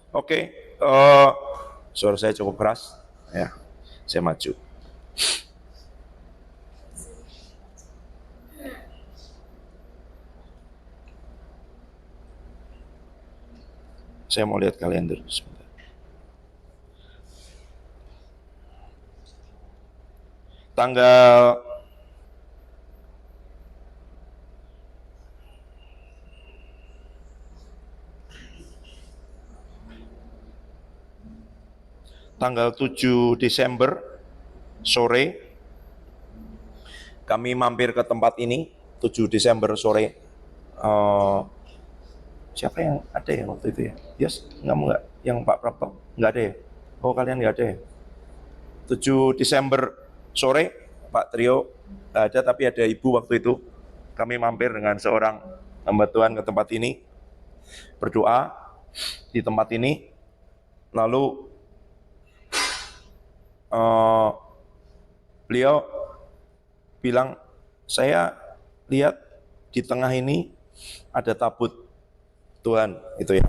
Oke, suara saya cukup keras. Ya, saya maju. Saya mau lihat kalender sebentar. Tanggal tanggal 7 Desember sore kami mampir ke tempat ini. 7 Desember sore. Siapa yang ada ya waktu itu ya? Yes, nggak yang Pak Prapto nggak ada ya? Oh, kalian nggak ada ya? 7 Desember sore Pak Trio nggak ada, tapi ada Ibu waktu itu. Kami mampir dengan seorang hamba Tuhan ke tempat ini, berdoa di tempat ini. Lalu beliau bilang, saya lihat di tengah ini ada tabut Tuhan, itu ya.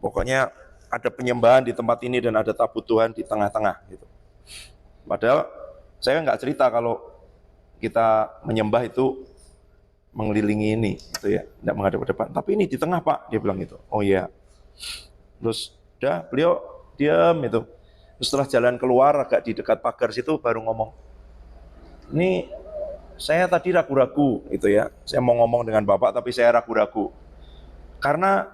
Pokoknya ada penyembahan di tempat ini dan ada tabut Tuhan di tengah-tengah gitu. Padahal saya nggak cerita kalau kita menyembah itu mengelilingi ini, gitu ya, tidak menghadap ke depan. Tapi ini di tengah Pak, dia bilang gitu. Oh iya. Terus udah beliau diam itu. Terus setelah jalan keluar agak di dekat pagar situ baru ngomong, ini saya tadi ragu-ragu itu ya. Saya mau ngomong dengan Bapak tapi saya ragu-ragu. Karena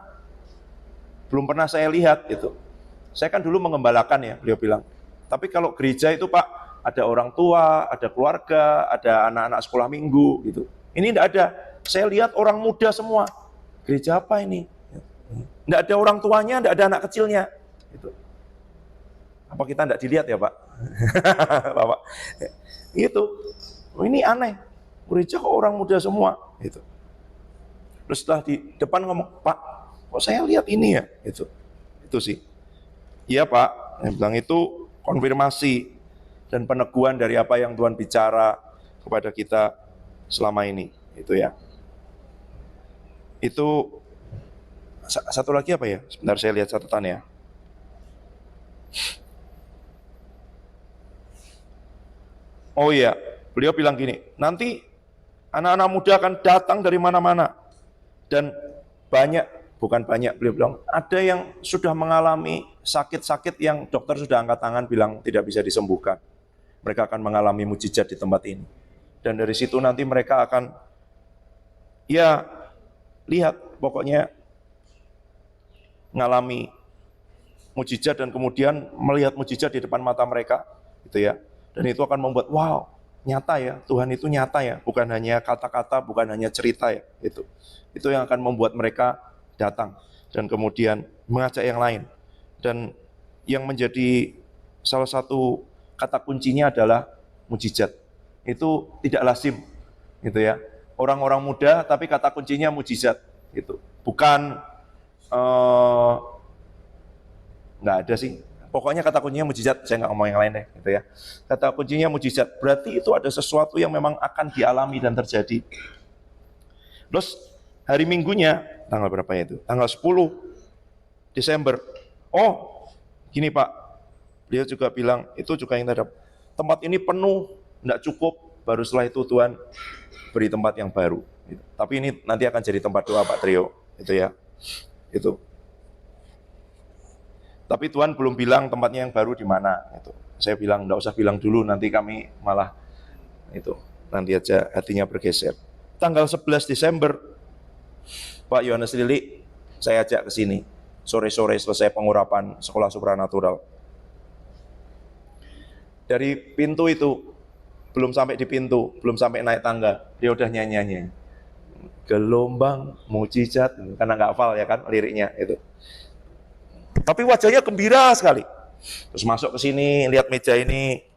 belum pernah saya lihat itu. Saya kan dulu mengembalakan ya, beliau bilang. Tapi kalau gereja itu Pak, ada orang tua, ada keluarga, ada anak-anak sekolah minggu gitu. Ini tidak ada. Saya lihat orang muda semua. Gereja apa ini? Tidak ada orang tuanya, tidak ada anak kecilnya. Gitu. Apa kita tidak dilihat ya Pak? Bapak. Itu. Ini aneh. Gereja kok orang muda semua. Gitu. Terus setelah di depan ngomong, Pak, kok saya lihat ini ya? Itu sih. Iya Pak, yang bilang itu konfirmasi dan peneguhan dari apa yang Tuhan bicara kepada kita selama ini, itu ya. Itu satu lagi apa ya? Sebentar saya lihat catatan ya. Oh iya, beliau bilang gini, nanti anak-anak muda akan datang dari mana-mana dan bukan banyak, beliau bilang ada yang sudah mengalami sakit-sakit yang dokter sudah angkat tangan bilang tidak bisa disembuhkan. Mereka akan mengalami mujizat di tempat ini. Dan dari situ nanti mereka akan, ya lihat pokoknya mengalami mujizat dan kemudian melihat mujizat di depan mata mereka, gitu ya. Dan itu akan membuat, wow, nyata ya, Tuhan itu nyata ya, bukan hanya kata-kata, bukan hanya cerita ya, itu. Itu yang akan membuat mereka datang dan kemudian mengajak yang lain. Dan yang menjadi salah satu kata kuncinya adalah mujizat. Itu tidak lazim, gitu ya. Orang-orang muda, tapi kata kuncinya mujizat, gitu. Bukan nggak ada sih. Pokoknya kata kuncinya mujizat, saya nggak ngomong yang lain deh, gitu ya. Kata kuncinya mujizat, berarti itu ada sesuatu yang memang akan dialami dan terjadi. Terus hari Minggunya, tanggal berapa ya itu? Tanggal 10 Desember. Oh, gini Pak, beliau juga bilang, itu juga yang terhadap tempat ini penuh, nggak cukup, baru setelah itu Tuhan beri tempat yang baru. Gitu. Tapi ini nanti akan jadi tempat doa Pak Trio, itu ya. Itu. Tapi Tuhan belum bilang tempatnya yang baru di mana. Itu. Saya bilang enggak usah bilang dulu, nanti kami malah itu nanti aja hatinya bergeser. Tanggal 11 Desember Pak Yohanes Lili saya ajak ke sini. Sore-sore selesai pengurapan sekolah supranatural. Dari pintu itu belum sampai di pintu, belum sampai naik tangga, dia udah nyanyi-nyanyi. Gelombang mujizat, karena nggak hafal ya kan liriknya itu. Tapi wajahnya gembira sekali. Terus masuk ke sini, lihat meja ini.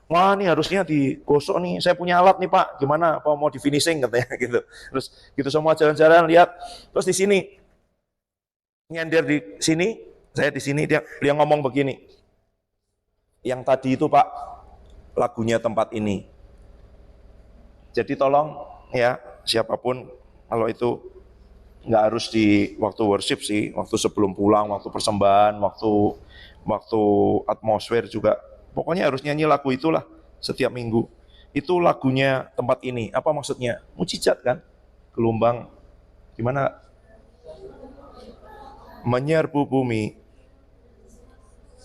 Wah, ini harusnya digosok nih. Saya punya alat nih Pak. Gimana? Apa mau di finishing katanya gitu. Terus gitu semua jalan-jalan lihat. Terus di sini nyender di sini, saya di sini dia ngomong begini. Yang tadi itu Pak lagunya tempat ini. Jadi tolong ya, siapapun, kalau itu nggak harus di waktu worship sih, waktu sebelum pulang, waktu persembahan, waktu atmosfer juga. Pokoknya harus nyanyi lagu itulah setiap minggu. Itu lagunya tempat ini. Apa maksudnya? Mujizat kan? Gelombang gimana? Menyerbu bumi,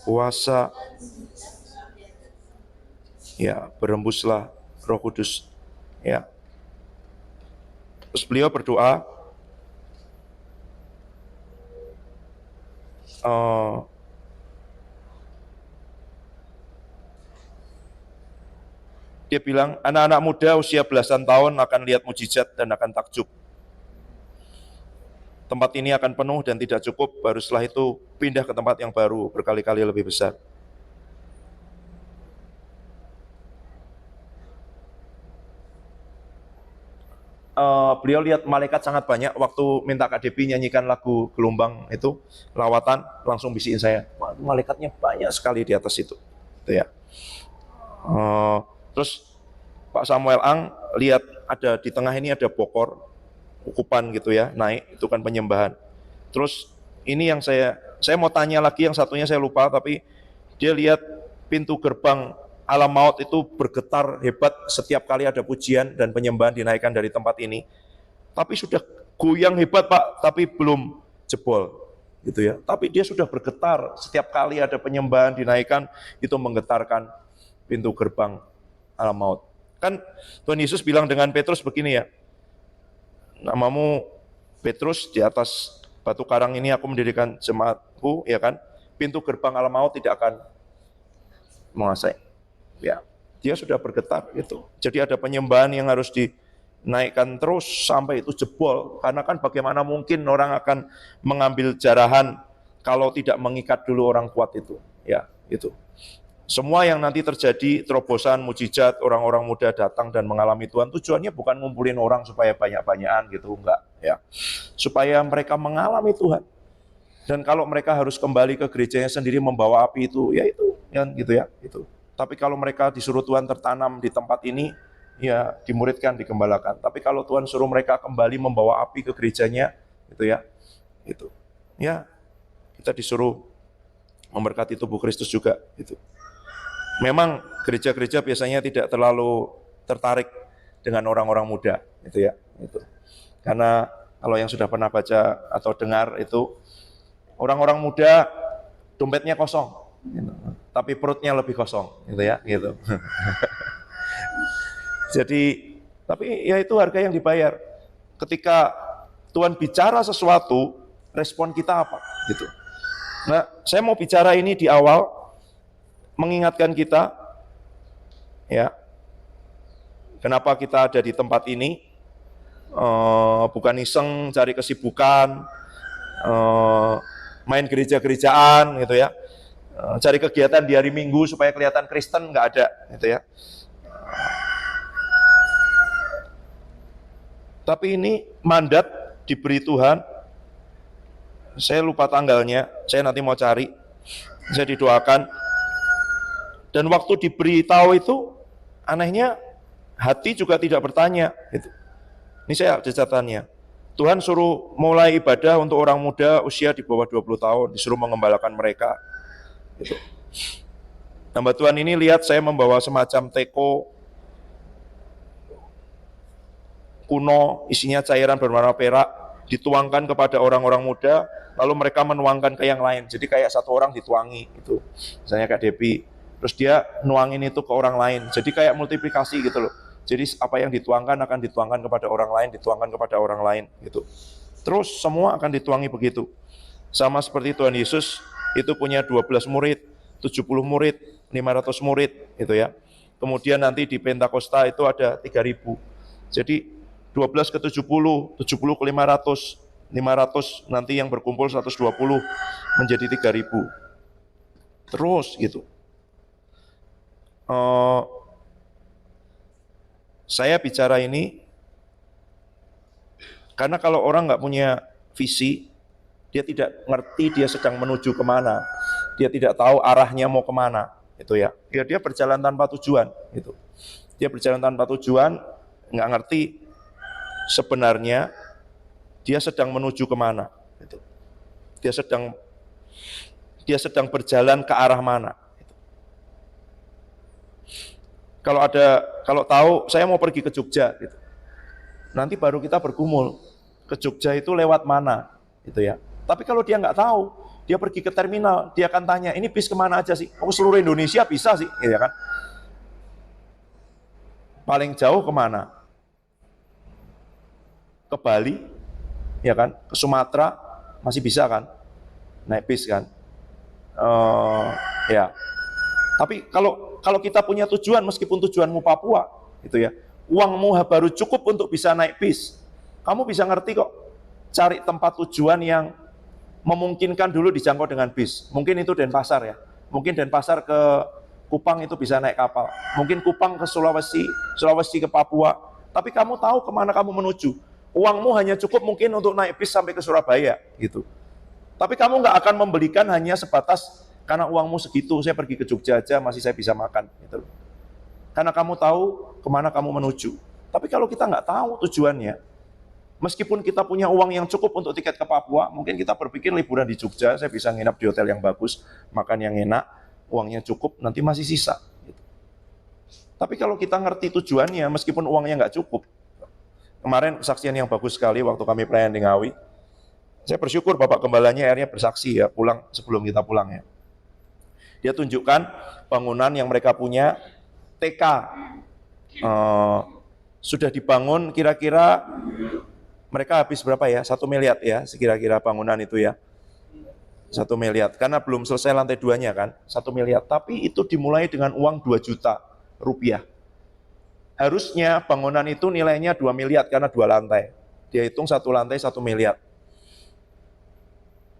kuasa, ya berembuslah Roh Kudus, ya. Terus beliau berdoa, dia bilang, anak-anak muda usia belasan tahun akan lihat mujizat dan akan takjub. Tempat ini akan penuh dan tidak cukup, baru setelah itu pindah ke tempat yang baru, berkali-kali lebih besar. Beliau lihat malaikat sangat banyak waktu minta Kak Depi nyanyikan lagu Gelombang itu, lawatan, langsung bisikin saya, malaikatnya banyak sekali di atas itu ya. Terus Pak Samuel Ang lihat ada di tengah ini ada bokor, ukupan gitu ya, naik, itu kan penyembahan. Terus ini yang saya mau tanya lagi, yang satunya saya lupa, tapi dia lihat pintu gerbang alam maut itu bergetar hebat setiap kali ada pujian dan penyembahan dinaikkan dari tempat ini. Tapi sudah goyang hebat Pak, tapi belum jebol gitu ya. Tapi dia sudah bergetar setiap kali ada penyembahan dinaikkan, itu menggetarkan pintu gerbang alam maut. Kan Tuhan Yesus bilang dengan Petrus begini ya, namamu Petrus, di atas batu karang ini aku mendirikan jemaatku, ya kan? Pintu gerbang alam maut tidak akan menguasai. Ya, dia sudah bergetar gitu. Jadi ada penyembahan yang harus dinaikkan terus sampai itu jebol. Karena kan bagaimana mungkin orang akan mengambil jarahan kalau tidak mengikat dulu orang kuat itu. Ya, itu. Semua yang nanti terjadi, terobosan, mujizat, orang-orang muda datang dan mengalami Tuhan, tujuannya bukan ngumpulin orang supaya banyak-banyakan gitu, enggak. Ya, supaya mereka mengalami Tuhan. Dan kalau mereka harus kembali ke gerejanya sendiri membawa api itu, ya itu, yang gitu ya, itu. Tapi kalau mereka disuruh Tuhan tertanam di tempat ini, ya dimuridkan, digembalakan. Tapi kalau Tuhan suruh mereka kembali membawa api ke gerejanya, gitu ya, itu. Ya, kita disuruh memberkati tubuh Kristus juga, itu. Memang gereja-gereja biasanya tidak terlalu tertarik dengan orang-orang muda, gitu ya, itu. Karena kalau yang sudah pernah baca atau dengar itu, orang-orang muda dompetnya kosong, gitu. Tapi perutnya lebih kosong, gitu ya, gitu. Jadi, tapi ya itu harga yang dibayar. Ketika Tuhan bicara sesuatu, respon kita apa, gitu. Nah, saya mau bicara ini di awal, mengingatkan kita, ya, kenapa kita ada di tempat ini, bukan iseng cari kesibukan, main gereja-gerejaan, gitu ya. Cari kegiatan di hari Minggu supaya kelihatan Kristen, nggak ada, gitu ya. Tapi ini mandat diberi Tuhan. Saya lupa tanggalnya, saya nanti mau cari. Saya didoakan. Dan waktu diberi tahu itu, anehnya hati juga tidak bertanya. Gitu. Ini saya catatannya. Tuhan suruh mulai ibadah untuk orang muda usia di bawah 20 tahun, disuruh mengembalakan mereka. Gitu. Hamba Tuhan ini lihat saya membawa semacam teko kuno, isinya cairan berwarna perak, dituangkan kepada orang-orang muda, lalu mereka menuangkan ke yang lain. Jadi kayak satu orang dituangi, itu. Misalnya Kak Depi, terus dia nuangin itu ke orang lain. Jadi kayak multiplikasi gitu loh. Jadi apa yang dituangkan akan dituangkan kepada orang lain, dituangkan kepada orang lain, gitu. Terus semua akan dituangi begitu. Sama seperti Tuhan Yesus itu punya 12 murid, 70 murid, 500 murid, gitu ya. Kemudian nanti di Pentakosta itu ada 3.000. Jadi 12 ke 70, 70 ke 500, 500 nanti yang berkumpul 120 menjadi 3.000. Terus gitu. Saya bicara ini karena kalau orang nggak punya visi, dia tidak ngerti dia sedang menuju kemana, dia tidak tahu arahnya mau kemana, itu ya. Dia berjalan tanpa tujuan, gitu. Dia berjalan tanpa tujuan, nggak ngerti sebenarnya dia sedang menuju kemana. Gitu. Dia sedang berjalan ke arah mana. Gitu. Kalau tahu saya mau pergi ke Jogja, gitu. Nanti baru kita bergumul ke Jogja itu lewat mana, gitu ya. Tapi kalau dia nggak tahu, dia pergi ke terminal, dia akan tanya, ini bis kemana aja sih? Oh, seluruh Indonesia bisa sih, ya kan? Paling jauh kemana? Ke Bali, ya kan? Ke Sumatera masih bisa kan? Naik bis kan? Ya. Tapi kalau kita punya tujuan, meskipun tujuanmu Papua, gitu ya, uangmu baru cukup untuk bisa naik bis. Kamu bisa ngerti kok, cari tempat tujuan yang memungkinkan dulu dijangkau dengan bis. Mungkin itu Denpasar ya. Mungkin Denpasar ke Kupang itu bisa naik kapal. Mungkin Kupang ke Sulawesi, Sulawesi ke Papua. Tapi kamu tahu kemana kamu menuju. Uangmu hanya cukup mungkin untuk naik bis sampai ke Surabaya, gitu. Tapi kamu nggak akan membelikan hanya sebatas karena uangmu segitu, saya pergi ke Jogja aja masih saya bisa makan, gitu. Karena kamu tahu kemana kamu menuju. Tapi kalau kita nggak tahu tujuannya, meskipun kita punya uang yang cukup untuk tiket ke Papua, mungkin kita berpikir liburan di Jogja, saya bisa nginap di hotel yang bagus, makan yang enak, uangnya cukup, nanti masih sisa. Gitu. Tapi kalau kita ngerti tujuannya, meskipun uangnya nggak cukup, kemarin kesaksian yang bagus sekali waktu kami pelayanan di Ngawi, saya bersyukur Bapak Gembalanya akhirnya bersaksi ya, pulang sebelum kita pulang ya. Dia tunjukkan bangunan yang mereka punya, TK, sudah dibangun kira-kira mereka habis berapa ya? 1 miliar ya, sekira-kira bangunan itu ya. 1 miliar, karena belum selesai lantai 2-nya kan, 1 miliar. Tapi itu dimulai dengan uang 2 juta rupiah. Harusnya bangunan itu nilainya 2 miliar karena 2 lantai. Dia hitung 1 lantai 1 miliar.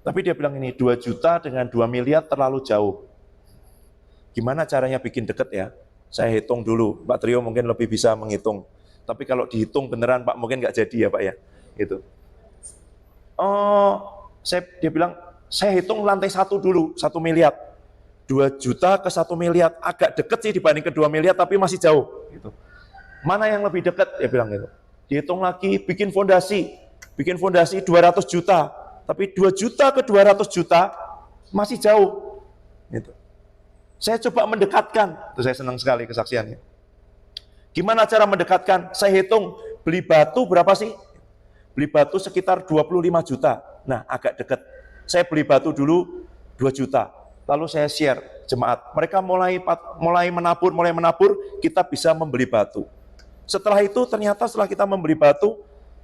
Tapi dia bilang ini, 2 juta dengan 2 miliar terlalu jauh. Gimana caranya bikin deket ya? Saya hitung dulu, Pak Trio mungkin lebih bisa menghitung. Tapi kalau dihitung beneran Pak mungkin nggak jadi ya Pak ya. Gitu. Dia bilang, saya hitung lantai 1 dulu, 1 miliar. 2 juta ke 1 miliar, agak deket sih dibanding ke 2 miliar tapi masih jauh. Gitu. Mana yang lebih dekat? Dia bilang gitu. Dihitung lagi, bikin fondasi 200 juta. Tapi 2 juta ke 200 juta masih jauh. Gitu. Saya coba mendekatkan, itu saya senang sekali kesaksiannya. Gimana cara mendekatkan? Saya hitung, beli batu berapa sih? Beli batu sekitar 25 juta. Nah, agak dekat. Saya beli batu dulu 2 juta. Lalu saya share jemaat. Mereka mulai menabur, kita bisa membeli batu. Setelah itu ternyata setelah kita membeli batu,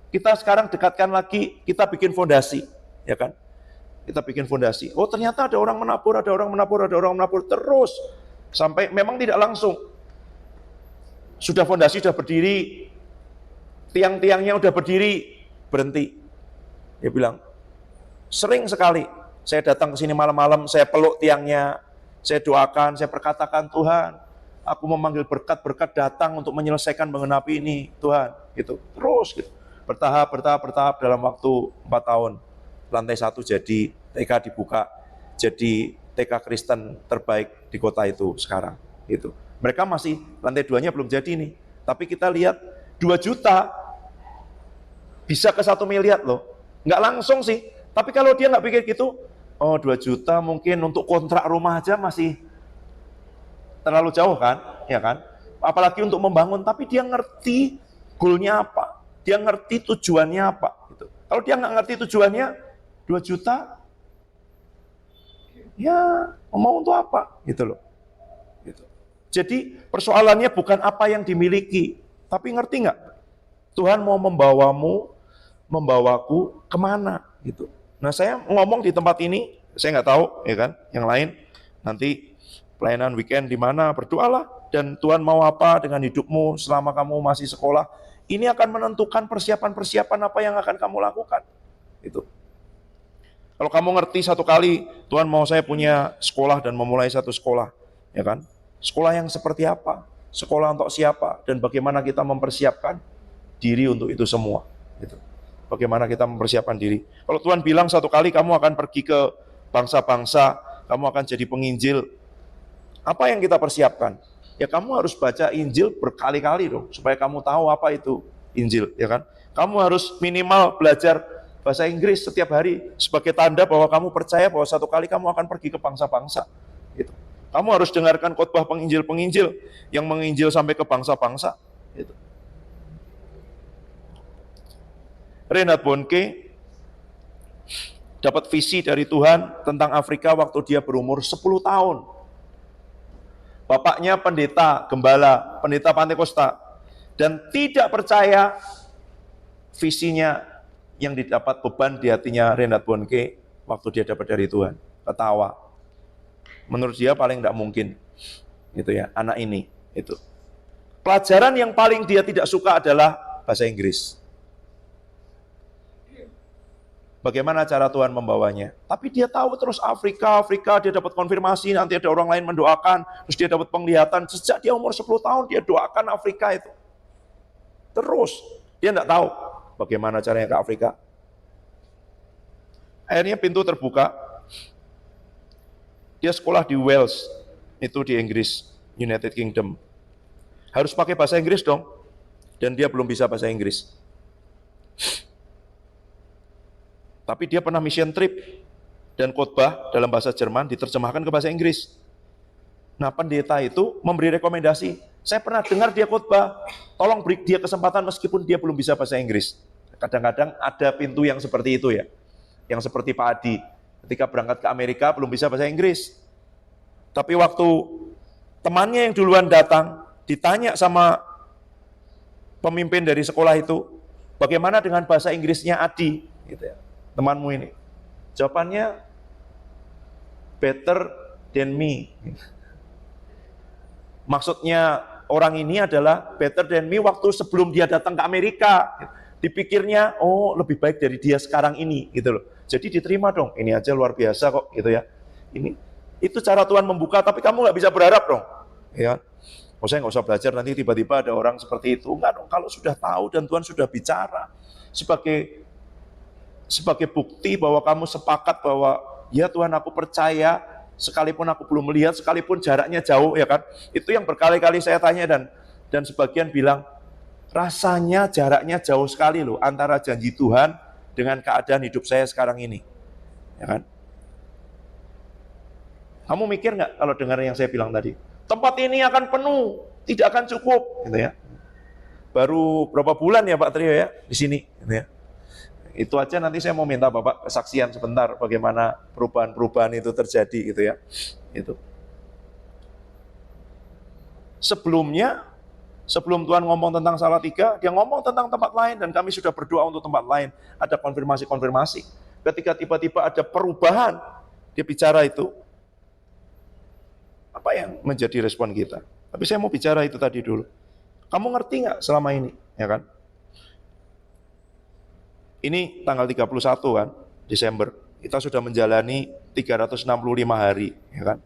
kita sekarang dekatkan lagi, kita bikin fondasi, ya kan? Kita bikin fondasi. Oh ternyata ada orang menabur terus sampai memang tidak langsung. Sudah fondasi sudah berdiri, tiang-tiangnya udah berdiri, berhenti. Dia bilang, sering sekali saya datang ke sini malam-malam, saya peluk tiangnya, saya doakan, saya perkatakan Tuhan, aku memanggil berkat-berkat datang untuk menyelesaikan menggenapi ini, Tuhan. Gitu. Terus gitu. Bertahap dalam waktu 4 tahun. Lantai 1 jadi TK dibuka, jadi TK Kristen terbaik di kota itu sekarang. Gitu. Mereka masih lantai 2-nya belum jadi nih. Tapi kita lihat 2 juta bisa ke 1 miliar loh. Nggak langsung sih. Tapi kalau dia nggak pikir gitu, oh 2 juta mungkin untuk kontrak rumah aja masih terlalu jauh kan, ya kan? Apalagi untuk membangun, tapi dia ngerti goalnya apa, dia ngerti tujuannya apa. Gitu. Kalau dia nggak ngerti tujuannya, 2 juta, ya mau untuk apa, gitu loh. Gitu. Jadi persoalannya bukan apa yang dimiliki, tapi ngerti nggak? Tuhan mau membawaku kemana, gitu. Nah saya ngomong di tempat ini, saya nggak tahu, ya kan? Yang lain nanti pelayanan weekend di mana, berdoalah dan Tuhan mau apa dengan hidupmu selama kamu masih sekolah. Ini akan menentukan persiapan-persiapan apa yang akan kamu lakukan. Itu. Kalau kamu ngerti satu kali, Tuhan mau saya punya sekolah dan memulai satu sekolah, ya kan? Sekolah yang seperti apa? Sekolah untuk siapa? Dan bagaimana kita mempersiapkan diri untuk itu semua? Gitu. Bagaimana kita mempersiapkan diri? Kalau Tuhan bilang satu kali kamu akan pergi ke bangsa-bangsa, kamu akan jadi penginjil. Apa yang kita persiapkan? Ya kamu harus baca Injil berkali-kali dong, supaya kamu tahu apa itu Injil, ya kan? Kamu harus minimal belajar bahasa Inggris setiap hari sebagai tanda bahwa kamu percaya bahwa satu kali kamu akan pergi ke bangsa-bangsa. Gitu. Kamu harus dengarkan khotbah penginjil-penginjil yang menginjil sampai ke bangsa-bangsa. Gitu. Reinhard Bonnke dapat visi dari Tuhan tentang Afrika waktu dia berumur 10 tahun. Bapaknya pendeta, gembala, pendeta Pantekosta, dan tidak percaya visinya yang didapat beban di hatinya Reinhard Bonnke waktu dia dapat dari Tuhan. Ketawa. Menurut dia paling tidak mungkin. Gitu ya, anak ini. Itu. Pelajaran yang paling dia tidak suka adalah bahasa Inggris. Bagaimana cara Tuhan membawanya. Tapi dia tahu terus Afrika, dia dapat konfirmasi, nanti ada orang lain mendoakan, terus dia dapat penglihatan. Sejak dia umur 10 tahun, dia doakan Afrika itu. Terus, dia tidak tahu bagaimana caranya ke Afrika. Akhirnya pintu terbuka. Dia sekolah di Wales, itu di Inggris, United Kingdom. Harus pakai bahasa Inggris dong. Dan dia belum bisa bahasa Inggris. Tapi dia pernah mission trip dan khotbah dalam bahasa Jerman diterjemahkan ke bahasa Inggris. Nah, pendeta itu memberi rekomendasi. Saya pernah dengar dia khotbah, tolong beri dia kesempatan meskipun dia belum bisa bahasa Inggris. Kadang-kadang ada pintu yang seperti itu ya. Yang seperti Pak Adi, ketika berangkat ke Amerika belum bisa bahasa Inggris. Tapi waktu temannya yang duluan datang, ditanya sama pemimpin dari sekolah itu, bagaimana dengan bahasa Inggrisnya Adi? Gitu ya. Temanmu ini. Jawabannya, better than me. Maksudnya orang ini adalah better than me waktu sebelum dia datang ke Amerika. Dipikirnya, oh lebih baik dari dia sekarang ini, gitu loh. Jadi diterima dong, ini aja luar biasa kok, gitu ya. Itu cara Tuhan membuka, tapi kamu nggak bisa berharap dong. Ya. Oh, saya nggak usah belajar, nanti tiba-tiba ada orang seperti itu. Enggak dong, kalau sudah tahu dan Tuhan sudah bicara. Sebagai bukti bahwa kamu sepakat bahwa ya Tuhan aku percaya, sekalipun aku belum melihat, sekalipun jaraknya jauh ya kan. Itu yang berkali-kali saya tanya dan sebagian bilang rasanya jaraknya jauh sekali loh antara janji Tuhan dengan keadaan hidup saya sekarang ini. Ya kan? Kamu mikir nggak kalau dengar yang saya bilang tadi? Tempat ini akan penuh, tidak akan cukup, gitu ya. Baru berapa bulan ya Pak Trio ya di sini, gitu ya. Itu aja nanti saya mau minta Bapak kesaksian sebentar bagaimana perubahan-perubahan itu terjadi gitu ya. Itu. Sebelum Tuhan ngomong tentang Salatiga, dia ngomong tentang tempat lain dan kami sudah berdoa untuk tempat lain. Ada konfirmasi-konfirmasi. Ketika tiba-tiba ada perubahan, dia bicara itu. Apa yang menjadi respon kita? Tapi saya mau bicara itu tadi dulu. Kamu ngerti nggak selama ini, ya kan? Ini tanggal 31 kan, Desember. Kita sudah menjalani 365 hari, ya kan?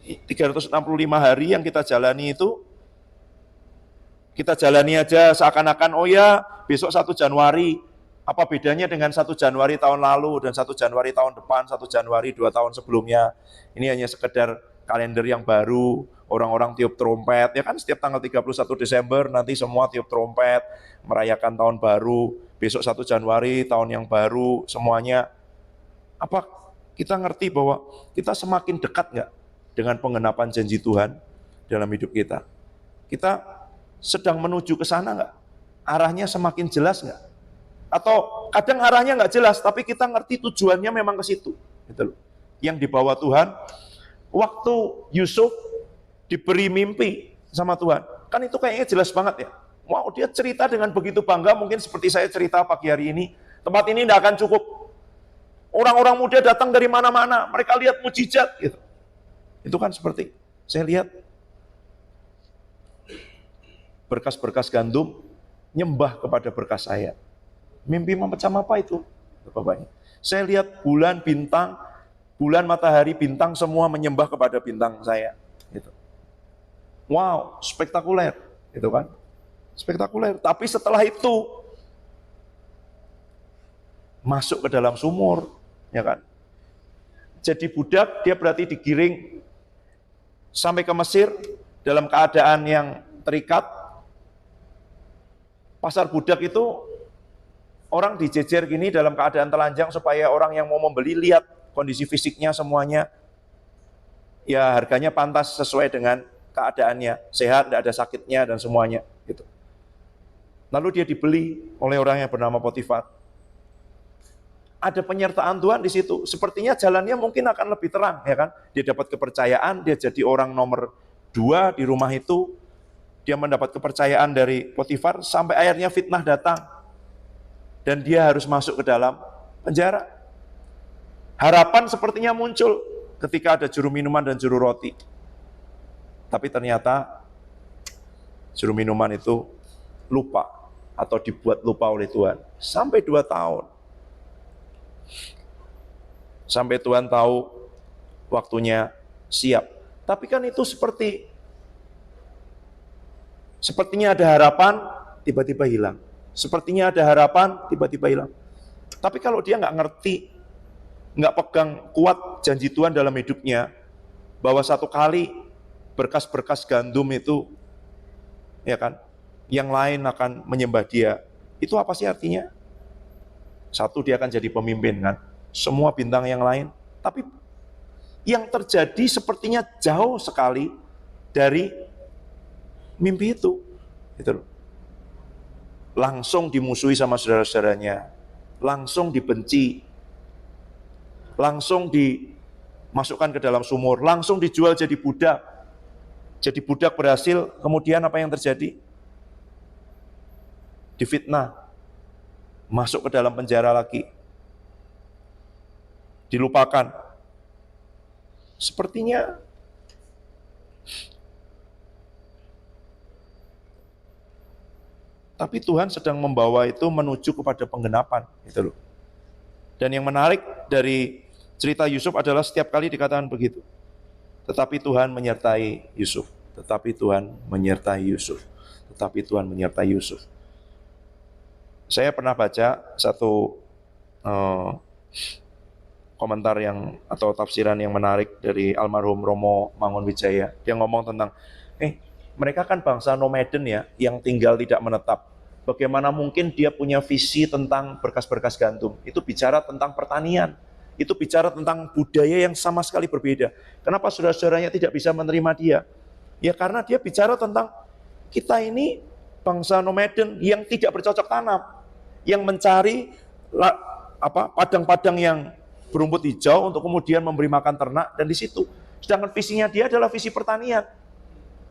365 hari yang kita jalani itu, kita jalani aja seakan-akan, oh ya besok 1 Januari, apa bedanya dengan 1 Januari tahun lalu dan 1 Januari tahun depan, 1 Januari 2 tahun sebelumnya. Ini hanya sekedar kalender yang baru, orang-orang tiup trompet, ya kan setiap tanggal 31 Desember nanti semua tiup trompet, merayakan tahun baru, besok 1 Januari tahun yang baru, semuanya. Apa kita ngerti bahwa kita semakin dekat nggak dengan penggenapan janji Tuhan dalam hidup kita? Kita sedang menuju ke sana nggak? Arahnya semakin jelas nggak? Atau kadang arahnya nggak jelas, tapi kita ngerti tujuannya memang ke situ, gitu loh. Yang dibawa Tuhan, waktu Yusuf diberi mimpi sama Tuhan, kan itu kayaknya jelas banget ya. Wow, dia cerita dengan begitu bangga, mungkin seperti saya cerita pagi hari ini. Tempat ini tidak akan cukup. Orang-orang muda datang dari mana-mana, mereka lihat mujizat gitu. Itu kan seperti saya lihat berkas-berkas gandum nyembah kepada berkas saya. Mimpi macam apa itu, Bapaknya? Saya lihat bulan, bintang, bulan, matahari, bintang semua menyembah kepada bintang saya. Gitu. Wow, spektakuler, gitu kan? Spektakuler. Tapi setelah itu masuk ke dalam sumur, ya kan? Jadi budak, dia berarti digiring sampai ke Mesir dalam keadaan yang terikat. Pasar budak itu Orang dijejer gini dalam keadaan telanjang supaya orang yang mau membeli lihat kondisi fisiknya semuanya. Ya harganya pantas sesuai dengan keadaannya, sehat, tidak ada sakitnya dan semuanya. Gitu. Lalu dia dibeli oleh orang yang bernama Potifar. Ada penyertaan Tuhan di situ. Sepertinya jalannya mungkin akan lebih terang, ya kan? Dia dapat kepercayaan, dia jadi orang nomor 2 di rumah itu. Dia mendapat kepercayaan dari Potifar sampai akhirnya fitnah datang. Dan dia harus masuk ke dalam penjara. Harapan sepertinya muncul ketika ada juru minuman dan juru roti. Tapi ternyata juru minuman itu lupa atau dibuat lupa oleh Tuhan. Sampai 2 tahun. Sampai Tuhan tahu waktunya siap. Tapi kan itu sepertinya ada harapan, tiba-tiba hilang. Sepertinya ada harapan, tiba-tiba hilang. Tapi kalau dia nggak ngerti, nggak pegang kuat janji Tuhan dalam hidupnya, bahwa satu kali berkas-berkas gandum itu, ya kan, yang lain akan menyembah dia. Itu apa sih artinya? Satu, dia akan jadi pemimpin kan, semua bintang yang lain. Tapi yang terjadi sepertinya jauh sekali dari mimpi itu. Gitu loh. Langsung dimusuhi sama saudara-saudaranya, langsung dibenci, langsung dimasukkan ke dalam sumur, langsung dijual jadi budak. Jadi budak berhasil, kemudian apa yang terjadi? Difitnah, masuk ke dalam penjara lagi, dilupakan. Sepertinya tapi Tuhan sedang membawa itu menuju kepada penggenapan, gitu loh. Dan yang menarik dari cerita Yusuf adalah setiap kali dikatakan begitu. Tetapi Tuhan menyertai Yusuf, tetapi Tuhan menyertai Yusuf, tetapi Tuhan menyertai Yusuf. Saya pernah baca satu komentar atau tafsiran yang menarik dari almarhum Romo Mangunwijaya. Dia ngomong tentang, mereka kan bangsa nomaden ya, yang tinggal tidak menetap. Bagaimana mungkin dia punya visi tentang berkas-berkas gandum? Itu bicara tentang pertanian. Itu bicara tentang budaya yang sama sekali berbeda. Kenapa saudara-saudaranya tidak bisa menerima dia? Ya karena dia bicara tentang kita ini bangsa nomaden yang tidak bercocok tanam, yang mencari padang-padang yang berumput hijau untuk kemudian memberi makan ternak, dan di situ. Sedangkan visinya dia adalah visi pertanian.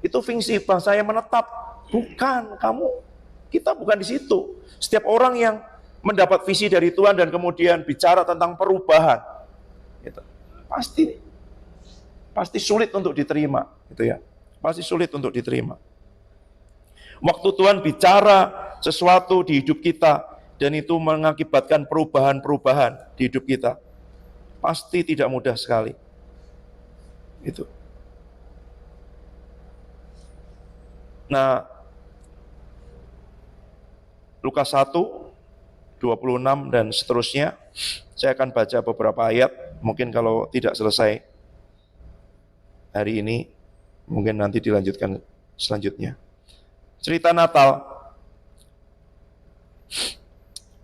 Itu fungsi bangsa yang menetap. Bukan, kita bukan di situ. Setiap orang yang mendapat visi dari Tuhan dan kemudian bicara tentang perubahan, gitu, pasti sulit untuk diterima, gitu ya. Pasti sulit untuk diterima. Waktu Tuhan bicara sesuatu di hidup kita dan itu mengakibatkan perubahan-perubahan di hidup kita, pasti tidak mudah sekali. Itu. Nah, Lukas 1, 26 dan seterusnya, saya akan baca beberapa ayat, mungkin kalau tidak selesai hari ini, mungkin nanti dilanjutkan selanjutnya. Cerita Natal.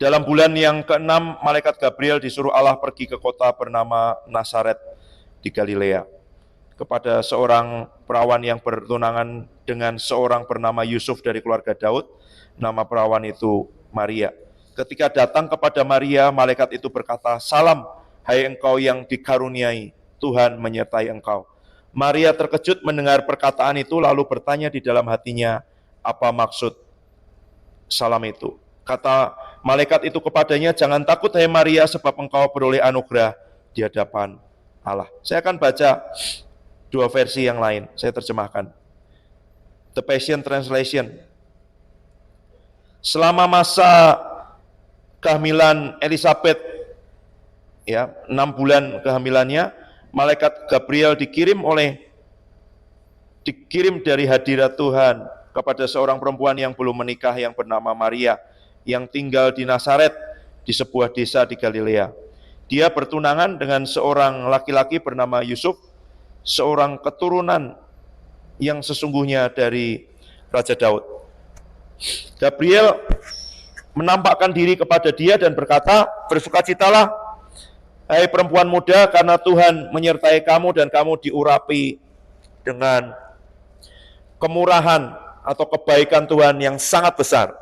Dalam bulan yang ke-6, malaikat Gabriel disuruh Allah pergi ke kota bernama Nazaret di Galilea, kepada seorang perawan yang bertunangan dengan seorang bernama Yusuf dari keluarga Daud. Nama perawan itu Maria. Ketika datang kepada Maria, malaikat itu berkata, "Salam, hai engkau yang dikaruniai, Tuhan menyertai engkau." Maria terkejut mendengar perkataan itu, lalu bertanya di dalam hatinya, apa maksud salam itu? Kata malaikat itu kepadanya, "Jangan takut hai Maria, sebab engkau beroleh anugerah di hadapan Allah." Saya akan baca 2 versi yang lain, saya terjemahkan. The Passion Translation. Selama masa kehamilan Elizabeth, ya, 6 bulan kehamilannya, malaikat Gabriel dikirim dari hadirat Tuhan kepada seorang perempuan yang belum menikah yang bernama Maria, yang tinggal di Nazaret, di sebuah desa di Galilea. Dia bertunangan dengan seorang laki-laki bernama Yusuf, seorang keturunan yang sesungguhnya dari Raja Daud. Gabriel menampakkan diri kepada dia dan berkata, bersukacitalah hai perempuan muda, karena Tuhan menyertai kamu dan kamu diurapi dengan kemurahan atau kebaikan Tuhan yang sangat besar.